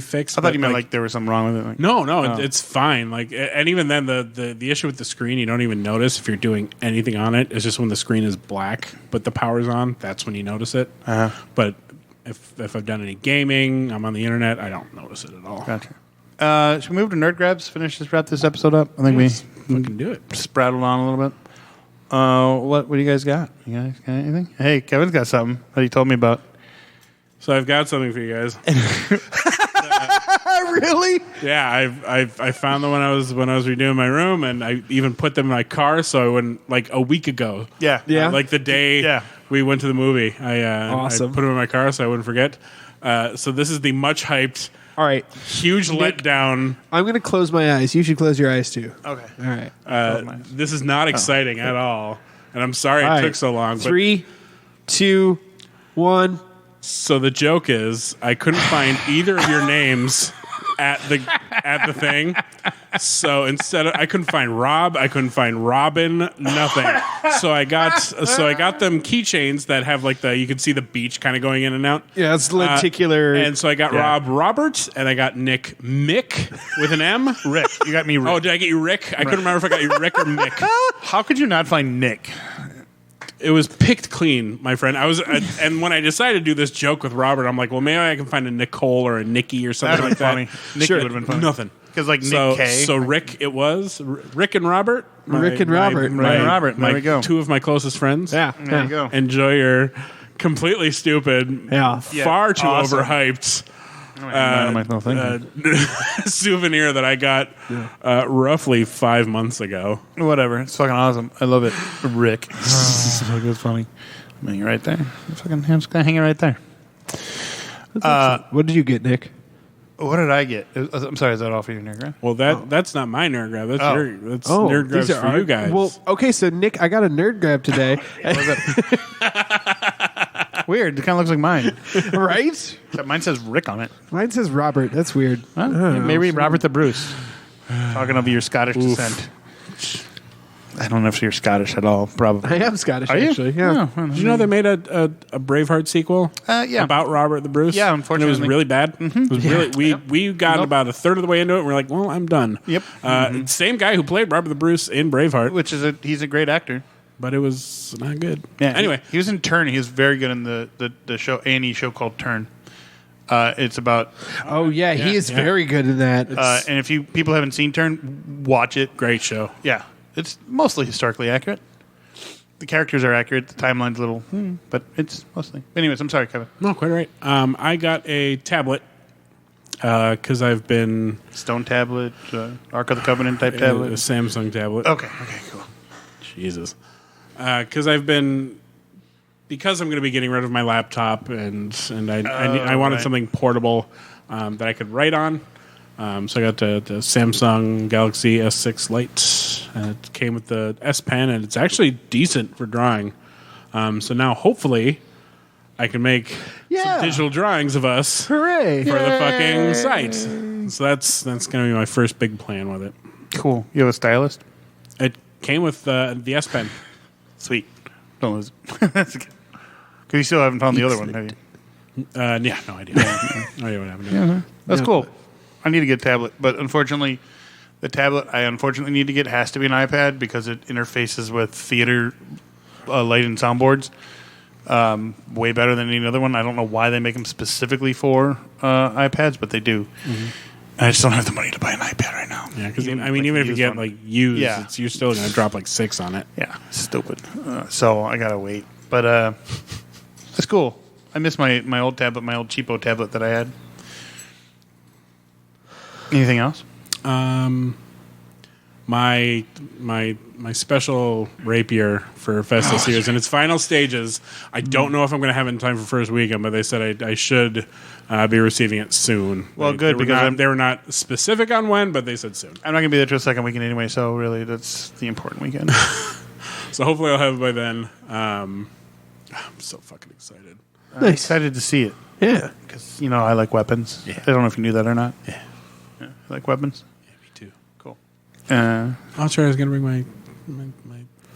fixed. I thought but, you meant like there was something wrong with it. Like, No, it's fine. Like, and even then, the issue with the screen, you don't even notice if you're doing anything on it. It's just when the screen is black, but the power's on. That's when you notice it. But if I've done any gaming, I'm on the internet, I don't notice it at all. Gotcha. Should we move to Nerd Grabs? Wrap this episode up. I think we Fucking do it. sprattled on a little bit. What do you guys got? You guys got anything? Hey, Kevin's got something that he told me about. So I've got something for you guys. Really? Yeah, I found them when I was redoing my room, and I even put them in my car so I wouldn't, like a week ago. Yeah. Like the day Yeah. we went to the movie. I Awesome. put them in my car so I wouldn't forget. So this is the much hyped, All right. huge letdown. I'm going to close my eyes. You should close your eyes, too. Okay. All right. This is not exciting at all, and I'm sorry All it right. took so long. But 3, 2, 1. so the joke is, I couldn't find either of your names at the thing. So instead, I couldn't find Rob, I couldn't find Robin, nothing. So I got them keychains that have like you can see the beach kind of going in and out. Yeah, it's lenticular. And so I got Yeah. Rob Robert, and I got Nick Mick with an M. Rick. You got me Rick. Oh, did I get you Rick? I couldn't remember if I got you Rick or Mick. How could you not find Nick? It was picked clean, my friend. And when I decided to do this joke with Robert, I'm like, well, maybe I can find a Nicole or a Nikki or something like that. Funny. Nick would have been funny. Nothing. Because like Nick K. So Rick, it was Rick and Robert. Rick and Robert. There we go. Two of my closest friends. Yeah. There you go. Enjoy your completely stupid, far too awesome. overhyped Thing. souvenir that I got roughly 5 months ago. Whatever. It's fucking awesome. I love it. Rick. It's funny. I'm hanging right there. I'm just gonna hang it right there. What did you get, Nick? What did I get? I'm sorry, is that all for you, Nerd Grab? Well, that's not my nerd grab. That's that's Oh, nerd grabs these are for you guys. Well, okay, so Nick, I got a nerd grab today. Weird. It kind of looks like mine. Right? Except mine says Rick on it. Mine says Robert. That's weird. Huh? Maybe Robert the Bruce. Talking of your Scottish descent. I don't know if you're Scottish at all. Probably. I am Scottish, Are you? actually. Yeah. Oh, Did you know they made a Braveheart sequel? Yeah. About Robert the Bruce. Yeah, And it was unfortunately. really bad. It was really we got about a third of the way into it, and we're like, well, I'm done. Yep. Same guy who played Robert the Bruce in Braveheart, Which is he's a great actor. but it was not good. Yeah. Anyway, he was in Turn. He was very good in the show A&E show called Turn. It's about Oh, yeah, he is very good in that. and if people haven't seen Turn, watch it. great show. Yeah, it's mostly historically accurate. The characters are accurate. The timeline's a little, but it's mostly. Anyways, I'm sorry, Kevin. No, quite right. I got a tablet because I've been Stone tablet, Ark of the Covenant type a tablet. Samsung tablet. Okay, cool. Jesus. Because I'm going to be getting rid of my laptop, and I wanted right. something portable that I could write on. So I got the Samsung Galaxy S6 Lite, and it came with the S Pen, and it's actually decent for drawing. So now, hopefully, I can make some digital drawings of us Hooray. for the fucking site. So that's going to be my first big plan with it. Cool. You have a stylist? It came with the S Pen. Sweet. Don't lose it. That's good. Because you still haven't found the other one, have you? Yeah, no idea. No idea what happened to it. That's cool. I need to get a tablet, but unfortunately, the tablet I unfortunately need to get has to be an iPad because it interfaces with theater light and soundboards way better than any other one. I don't know why they make them specifically for iPads, but they do. Mm-hmm. I just don't have the money to buy an iPad right now. Yeah, because even if you get used, you're still going to drop like 6 on it. Yeah, stupid. So I gotta wait, but it's cool. I miss my old tablet, my old cheapo tablet that I had. Anything else? My special rapier for Festus here is in its final stages. I don't know if I'm going to have it in time for first weekend, but they said I should be receiving it soon. Well, good, because they were not specific on when, but they said soon. I'm not going to be there till the second weekend anyway, so really that's the important weekend. So hopefully I'll have it by then. I'm so fucking excited. I'm excited to see it. Yeah. Because, I like weapons. Yeah. I don't know if you knew that or not. Yeah. You like weapons? Yeah, me too. Cool. I'll try. I was going to bring my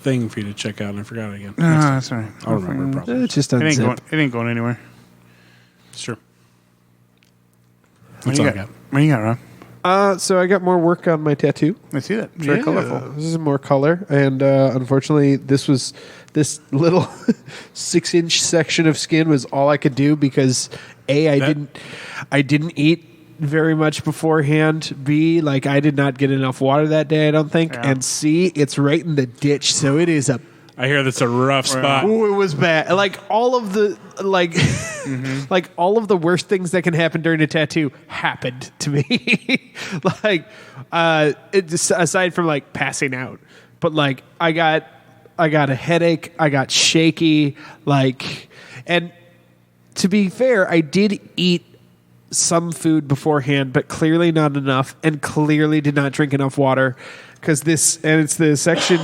thing for you to check out, and I forgot it again. No, that's all right. I'll remember probably. It's just It ain't, unzip. going anywhere. It's true. What That's do all you I got. What do you got, Rob? So I got more work on my tattoo. I see that. It's very colorful. This is more color, and unfortunately, this little 6-inch section of skin was all I could do because I didn't eat very much beforehand. B, I did not get enough water that day, I don't think. Yeah. And C, it's right in the ditch, so it is I hear that's a rough spot. Ooh, it was bad. All of the all of the worst things that can happen during a tattoo happened to me. Aside from passing out, but I got a headache. I got shaky. And to be fair, I did eat some food beforehand, but clearly not enough, and clearly did not drink enough water. Because it's the section,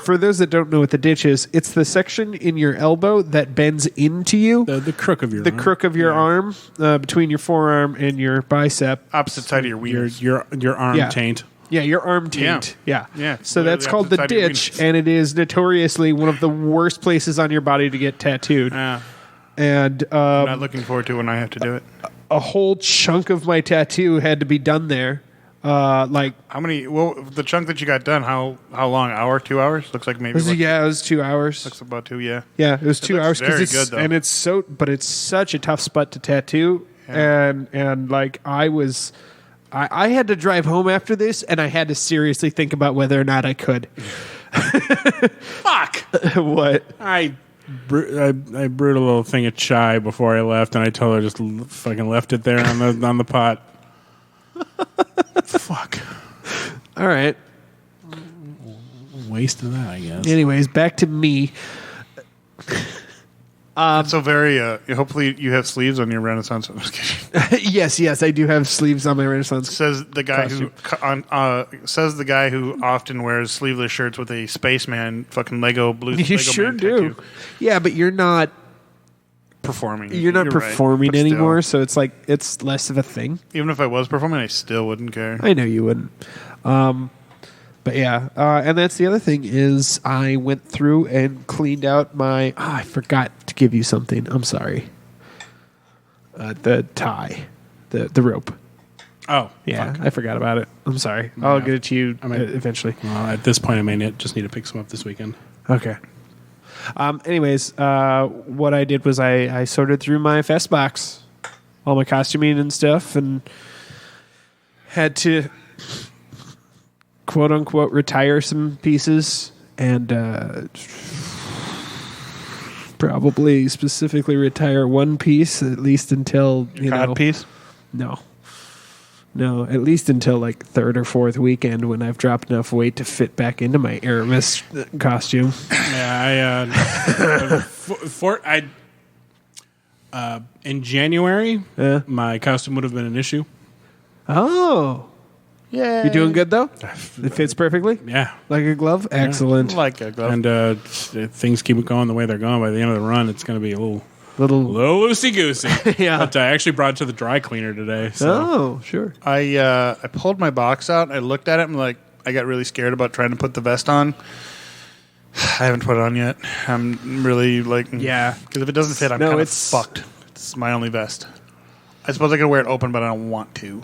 for those that don't know what the ditch is, it's the section in your elbow that bends into you. The crook of your The arm. crook of your arm, between your forearm and your bicep. Opposite side of your wheels. Your arm Yeah. taint. Yeah, your arm taint. Yeah. Yeah. So Literally that's called the opposite side of your ditch, wheels. and it is notoriously one of the worst places on your body to get tattooed. And Not looking forward to when I have to do it. a whole chunk of my tattoo had to be done there. Like How many? Well, the chunk that you got done. How long? Hour? 2 hours? Looks like maybe. it was 2 hours. Looks about 2. Yeah. Yeah, it was 2 looks hours very it's good, though. and it's such a tough spot to tattoo, and like I had to drive home after this, and I had to seriously think about whether or not I could. Fuck. What? I brewed a little thing of chai before I left, and I told her just fucking left it there on the pot. Fuck. All right. Waste of that, I guess. Anyways, back to me. So very. Hopefully, you have sleeves on your Renaissance. I'm just kidding. Yes, I do have sleeves on my Renaissance. Says the guy says the guy who often wears sleeveless shirts with a spaceman fucking Lego blue. You Lego sure man do. tattoo. Yeah, but you're not Performing. you're not right, performing but still. anymore, so it's like it's less of a thing. Even if I was performing, I still wouldn't care. I know you wouldn't. But yeah, and that's the other thing is I went through and cleaned out my. I forgot to give you something. I'm sorry. The tie, the rope. Oh, Yeah, fuck. I forgot about it. I'm sorry. I'll get it to you eventually. Well, at this point, I may just need to pick some up this weekend. Okay. Anyways, what I did was I sorted through my fest box, all my costuming and stuff, and had to quote unquote retire some pieces and probably specifically retire one piece at least until Cod piece. No, at least until like third or fourth weekend when I've dropped enough weight to fit back into my Aramis costume. Yeah, in January, Yeah. my costume would have been an issue. Oh, Yeah. you doing good though? It fits perfectly, Yeah. like a glove. Excellent. Like a glove. And if things keep going the way they're going, by the end of the run, it's going to be a little Little. loosey-goosey. Yeah. But I actually brought it to the dry cleaner today. So. Oh, sure. I pulled my box out. I looked at it. And I got really scared about trying to put the vest on. I haven't put it on yet. I'm really Yeah. Because if it doesn't fit, I'm kind of fucked. It's my only vest. I suppose I could wear it open, but I don't want to.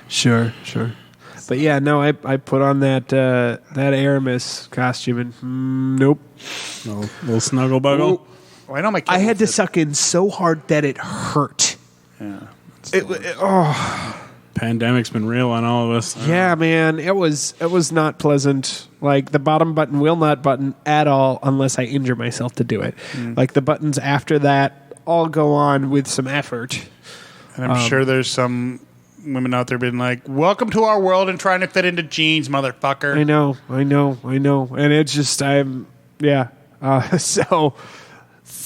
Sure. But yeah, no, I put on that Aramis costume and nope. Little snuggle buggle. Oh, I know my. I had to suck in so hard that it hurt. Yeah. Pandemic's been real on all of us. Yeah, man, it was not pleasant. Like the bottom button will not button at all unless I injure myself to do it. Like the buttons after that all go on with some effort. And I'm sure there's some women out there being like, "Welcome to our world and trying to fit into jeans, motherfucker." I know, and it's just so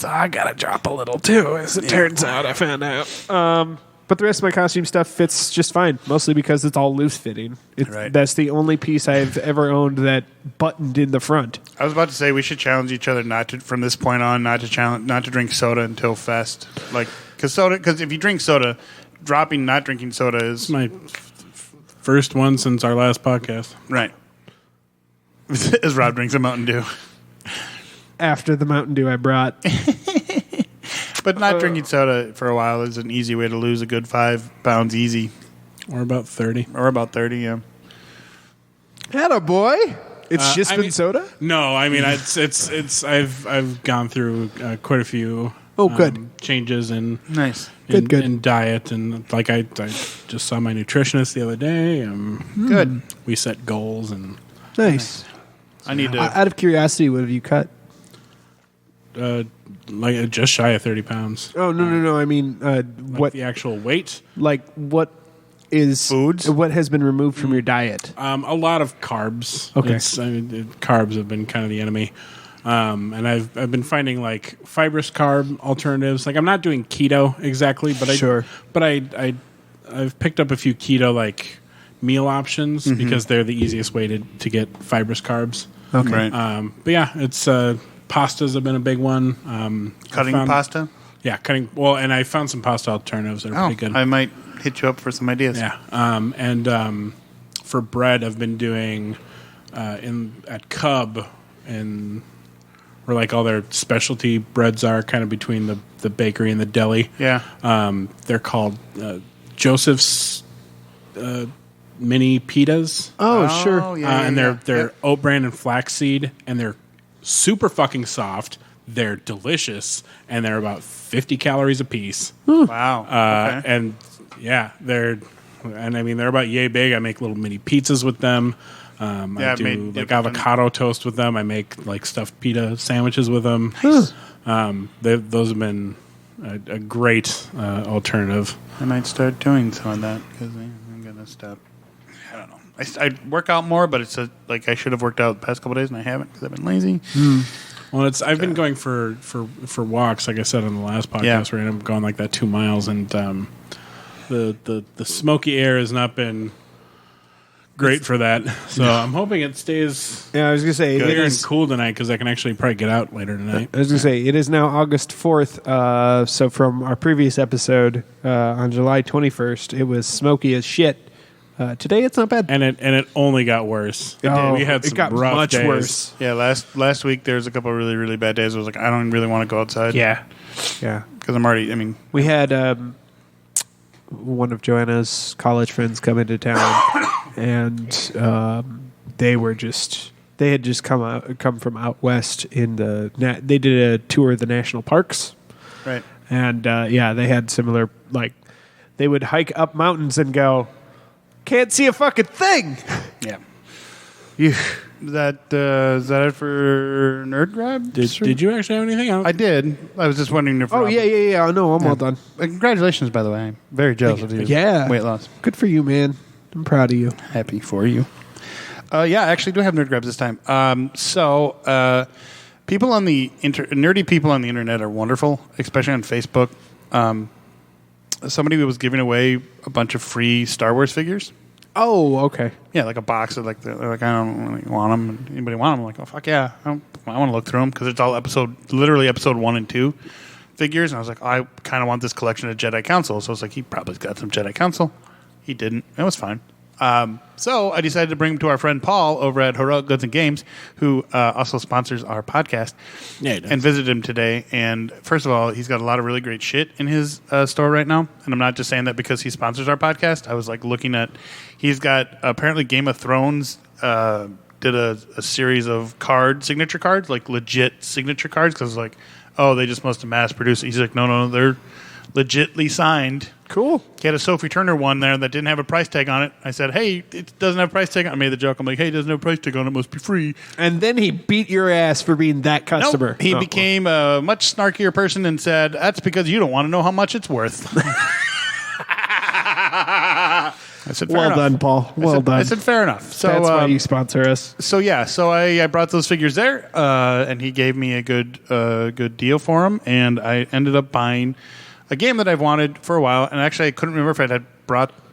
I gotta drop a little too, as it turns out. I found out. But the rest of my costume stuff fits just fine, mostly because it's all loose fitting. Right. That's the only piece I've ever owned that buttoned in the front. I was about to say we should challenge each other from this point on not to drink soda until fest. Because if you drink soda, not drinking soda is My first one since our last podcast. right. As Rob drinks a Mountain Dew. After the Mountain Dew I brought. But not drinking soda for a while is an easy way to lose a good 5 pounds easy. Or about 30. Or about 30, yeah. Attaboy. It's just I been mean- soda? No, I mean it's I've gone through quite a few good. changes in Nice. Good. in diet, and like I just saw my nutritionist the other day. Good. We set goals, and Nice. I need to. Out of curiosity, what have you cut? like just shy of 30 pounds. Oh, no. I mean, Like what the actual weight? what is Foods? What has been removed from your diet? A lot of carbs. Okay. Carbs have been kind of the enemy. And I've been finding like fibrous carb alternatives. Like I'm not doing keto exactly, but I've picked up a few keto like meal options because they're the easiest way to get fibrous carbs. Okay. Right. But yeah, it's pastas have been a big one. Cutting pasta? Yeah, cutting. Well, and I found some pasta alternatives that are pretty good. I might hit you up for some ideas. Yeah, and for bread, I've been doing at Cub and where like all their specialty breads are, kind of between the bakery and the deli. Yeah. They're called Joseph's mini pitas. Oh, sure. And they're oat bran and flaxseed, and they're super fucking soft. They're delicious, and they're about 50 calories a piece. Wow. Okay. And yeah, they're about yay big. I make little mini pizzas with them. I do avocado toast with them. I make like stuffed pita sandwiches with them. Nice. Those have been a great alternative. I might start doing some of that because I'm gonna stop. I don't know. I work out more, but it's like I should have worked out the past couple days, and I haven't because I've been lazy. Well, I've been going for walks, like I said on the last podcast, where I'm going like that 2 miles, and the smoky air has not been great for that. So I'm hoping it stays. Yeah, I was gonna say clear and cool tonight because I can actually probably get out later tonight. I was gonna say it is now August 4th. So from our previous episode on July 21st, it was smoky as shit. Today it's not bad, and it only got worse. We had some it got rough much days. worse. Yeah, last week there was a couple of really, really bad days. I was like, I don't really want to go outside. Yeah, Because I'm already. I mean, we had one of Joanna's college friends come into town, and they had just come from out west in they did a tour of the national parks, right? And they had similar, like they would hike up mountains and go, can't see a fucking thing. Yeah. Is that it for Nerd Grab? Did you actually have anything? I did. I was just wondering if. Oh, yeah. No, I'm all done. Congratulations, by the way. I'm very jealous of you. Yeah. Weight loss. Good for you, man. I'm proud of you. Happy for you. I actually do have Nerd Grabs this time. People on the nerdy people on the internet are wonderful, especially on Facebook. Somebody was giving away a bunch of free Star Wars figures. Oh, okay. Yeah, like a box of they're like, I don't really want them. Anybody want them? I'm like, oh fuck yeah, I want to look through them because it's all literally episode 1 and 2 figures. And I was like, I kind of want this collection of Jedi Council. So I was like, he probably got some Jedi Council. He didn't. It was fine. So I decided to bring him to our friend Paul over at Heroic Goods and Games, who also sponsors our podcast, and visited him today. And first of all, he's got a lot of really great shit in his store right now. And I'm not just saying that because he sponsors our podcast. I was like looking at, he's got apparently Game of Thrones did a series of signature cards, like legit signature cards, because like, oh, they just must have mass produced it. He's like, no, they're legitly signed. Cool. He had a Sophie Turner one there that didn't have a price tag on it. I said, hey, it doesn't have a price tag on it. I made the joke. I'm like, hey, it doesn't have a price tag on it. It must be free. And then he beat your ass for being that customer. Nope. He became a much snarkier person and said, that's because you don't want to know how much it's worth. I said, fair enough. Done, Paul. Well done. I said, fair enough. So that's why you sponsor us. So I brought those figures there, and he gave me a good deal for them, and I ended up buying a game that I've wanted for a while, and actually I couldn't remember if I had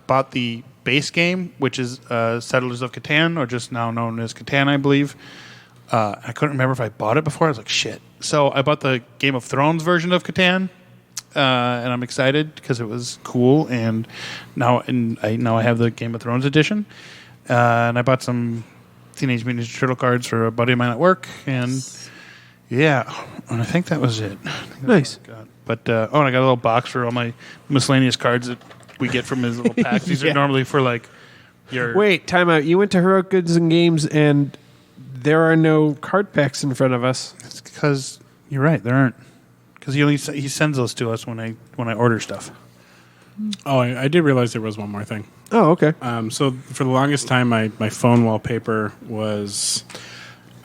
bought the base game, which is Settlers of Catan, or just now known as Catan, I believe. I couldn't remember if I bought it before. I was like, shit. So I bought the Game of Thrones version of Catan, and I'm excited because it was cool. And now I have the Game of Thrones edition, and I bought some Teenage Mutant Ninja Turtle cards for a buddy of mine at work, and yeah, and I think that was it. Nice. But and I got a little box for all my miscellaneous cards that we get from his little packs. These are normally for like your. Wait, time out. You went to Heroic Goods and Games, and there are no card packs in front of us. It's because you're right. There aren't. Because he sends those to us when I order stuff. Oh, I did realize there was one more thing. Oh, okay. So for the longest time, my phone wallpaper was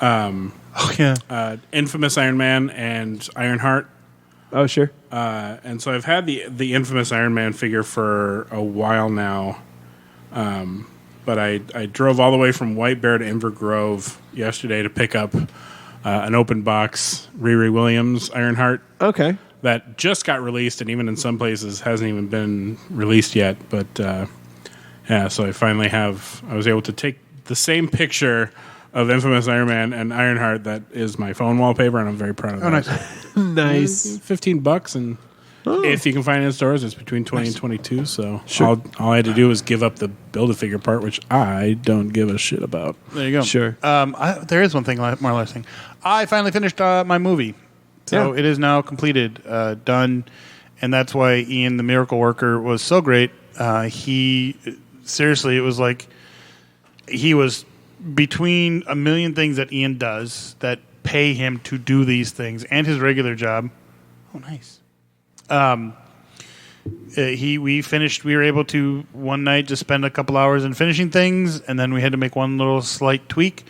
Infamous Iron Man and Ironheart. Oh, sure. And so I've had the infamous Iron Man figure for a while now. But I drove all the way from White Bear to Inver Grove yesterday to pick up an open box Riri Williams Ironheart. Okay. That just got released, and even in some places hasn't even been released yet. But so I was able to take the same picture of Infamous Iron Man and Ironheart that is my phone wallpaper, and I'm very proud of that. Nice. Nice. $15, and if you can find it in stores, it's between 20 and 22. So sure. All I had to do was give up the Build-A-Figure part, which I don't give a shit about. There you go. Sure. There is one thing, more last thing. I finally finished my movie. So it is now completed, done, and that's why Ian, the Miracle Worker, was so great. Seriously, it was like he was between a million things that Ian does that pay him to do these things and his regular job. Oh, nice. We finished. We were able to one night just spend a couple hours in finishing things, and then we had to make one little slight tweak.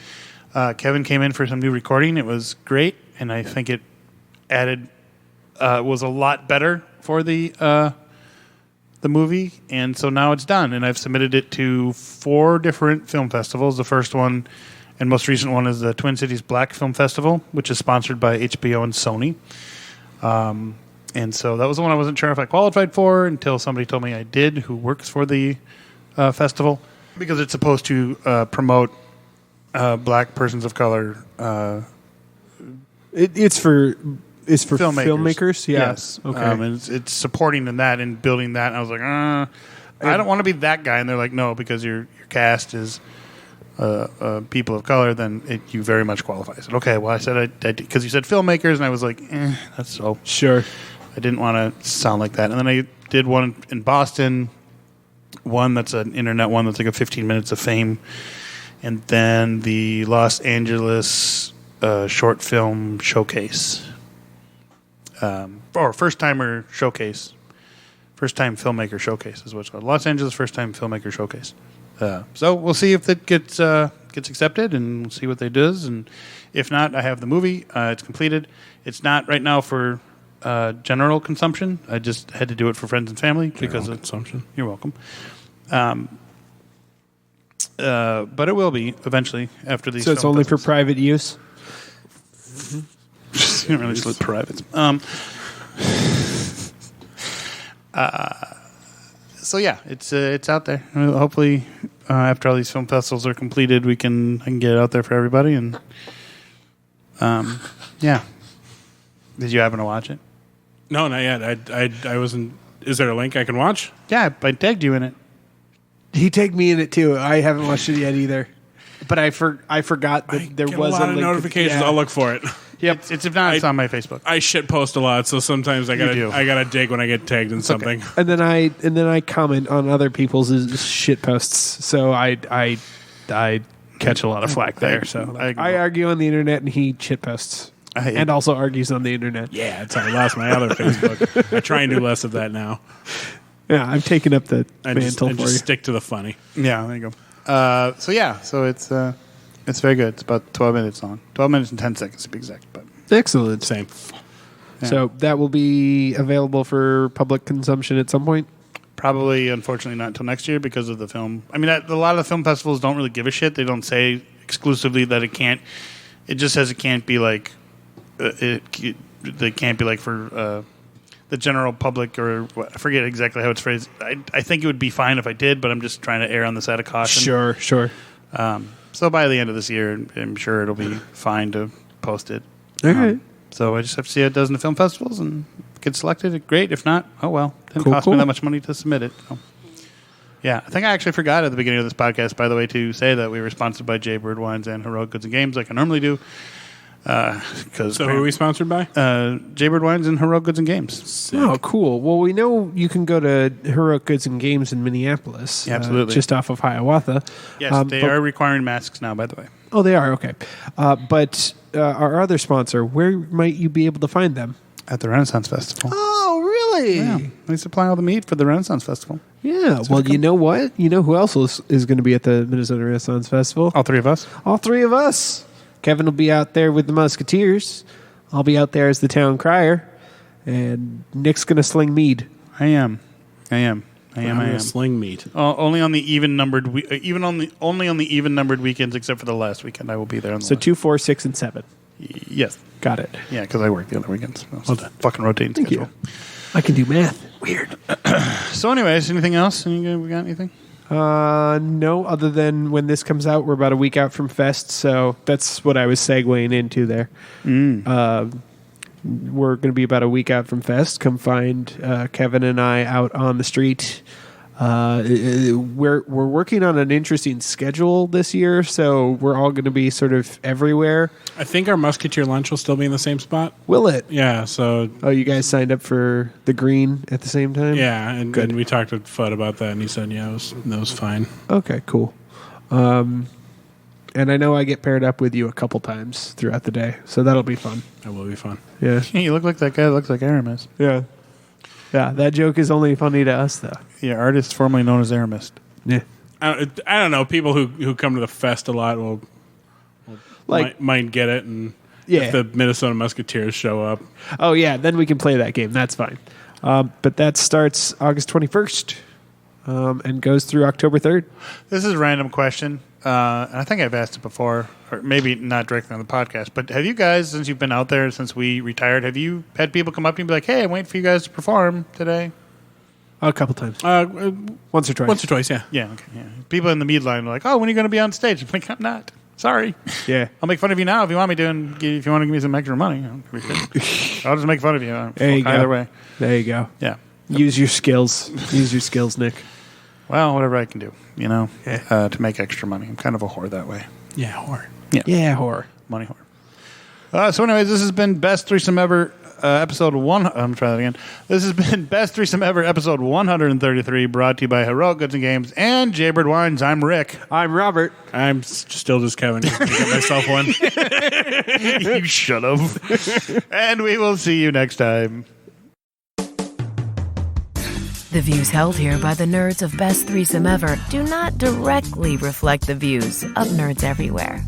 Kevin came in for some new recording. It was great, and I think it added was a lot better for the movie. And so now it's done, and I've submitted it to 4 different film festivals. The first one and most recent one is the Twin Cities Black Film Festival, which is sponsored by HBO and Sony. And so that was the one I wasn't sure if I qualified for until somebody told me I did, who works for the festival, because it's supposed to promote black persons of color. It's for filmmakers. Yeah. Yes. Okay. And it's supporting in that and building that. And I was like, I don't want to be that guy. And they're like, no, because your cast is people of color, then you very much qualify. I said, okay. Well, I said because you said filmmakers, and I was like, that's so sure. I didn't want to sound like that. And then I did one in Boston, one that's an internet one that's like a 15 minutes of fame, and then the Los Angeles short film showcase, or first timer showcase, first time filmmaker showcase is what it's called. Los Angeles first time filmmaker showcase. So we'll see if it gets accepted, and we'll see what they does. And if not, I have the movie. It's completed. It's not right now for general consumption. I just had to do it for friends and family because of consumption. You're welcome. But it will be eventually after these. So it's only for private use. You don't really split privates. So yeah, it's out there. Hopefully, after all these film festivals are completed, I can get it out there for everybody. And yeah, did you happen to watch it? No, not yet. I wasn't. Is there a link I can watch? Yeah, I tagged you in it. He tagged me in it too. I haven't watched it yet either. But I forgot that there was a lot of link. notifications. I'll look for it. Yep, it's if not, it's on my Facebook. I shit post a lot, so sometimes I gotta dig when I get tagged in something. Okay. And then I comment on other people's shit posts. So I catch a lot of flack there. So I argue on the internet, and he shit posts. And also argues on the internet. Yeah, that's how I lost my other Facebook. I try and do less of that now. Yeah, I've taken up the mantle for you. Just stick to the funny. Yeah, there you go. So it's very good. It's about 12 minutes long. 12 minutes and 10 seconds to be exact. But excellent. Same. Yeah. So that will be available for public consumption at some point? Probably, unfortunately, not until next year because of the film. I mean, a lot of the film festivals don't really give a shit. They don't say exclusively that it can't. It just says it can't be like... They can't be like for the general public, or I forget exactly how it's phrased. I think it would be fine if I did, but I'm just trying to err on the side of caution. Sure. So by the end of this year, I'm sure it'll be fine to post it. All right. So I just have to see how it does in the film festivals and get selected. Great. If not, oh well. Didn't cost me that much money to submit it. So. Yeah, I think I actually forgot at the beginning of this podcast, by the way, to say that we were sponsored by Jaybird Wines and Heroic Goods and Games like I normally do. So who are we sponsored by? Jaybird Wines and Heroic Goods and Games. Sick. Oh, cool. Well, we know you can go to Heroic Goods and Games in Minneapolis. Yeah, absolutely. Just off of Hiawatha. Yes, they are requiring masks now, by the way. Oh, they are? Okay. But our other sponsor, where might you be able to find them? At the Renaissance Festival. Oh, really? Yeah. They supply all the meat for the Renaissance Festival. Yeah. Well, you know what? You know who else is going to be at the Minnesota Renaissance Festival? All three of us? All three of us. Kevin will be out there with the Musketeers. I'll be out there as the town crier. And Nick's going to sling mead. I am. Sling meat. Only on the even-numbered only on the even-numbered weekends, except for the last weekend. I will be there on the So 2, 4, 6, and 7. Yes. Got it. Yeah, because I work the other weekends. Well done. Fucking rotating Thank schedule. you. I can do math. Weird. So anyways, anything else? We got anything? No, other than when this comes out, we're about a week out from Fest, so that's what I was segueing into there. We're going to be about a week out from Fest. Come find Kevin and I out on the street. We're working on an interesting schedule this year, so we're all going to be sort of everywhere. I think our Musketeer lunch will still be in the same spot. Will it? Yeah, so... Oh, you guys signed up for the green at the same time? Yeah, and we talked to Fudd about that, and he said, yeah, that was fine. Okay, cool. And I know I get paired up with you a couple times throughout the day, so that'll be fun. That will be fun. Yeah. You look like that guy that looks like Aramis. Yeah. Yeah, that joke is only funny to us, though. Yeah, artist formerly known as Aramis. Yeah. I don't know. People who come to the fest a lot will might get it, and Yeah. if the Minnesota Musketeers show up, Oh, yeah, then we can play that game. That's fine. But that starts August 21st and goes through October 3rd. This is a random question, and I think I've asked it before, or maybe not directly on the podcast, but have you guys, since you've been out there, since we retired, have you had people come up to you and be like, hey, I'm waiting for you guys to perform today? A couple times. Once or twice. once or twice, yeah. Yeah, okay, yeah. People in the mead line are like, oh, when are you going to be on stage? I'm like, I'm not. Sorry. Yeah. I'll make fun of you now if you want me to, and if you want to give me some extra money. I'll just make fun of you. There you go. Either way. There you go. Yeah. Use your skills. Use your skills, Nick. Well, whatever I can do, Yeah. to make extra money. I'm kind of a whore that way. Yeah, horror. Yeah, horror. Money whore. So anyways, this has been Best Threesome Ever, episode 1. I'm going to try that again. This has been Best Threesome Ever, episode 133, brought to you by Heroic Goods and Games and Jaybird Wines. I'm Rick. I'm Robert. I'm still just Kevin. Get myself one. You should have. And we will see you next time. The views held here by the nerds of Best Threesome Ever do not directly reflect the views of nerds everywhere.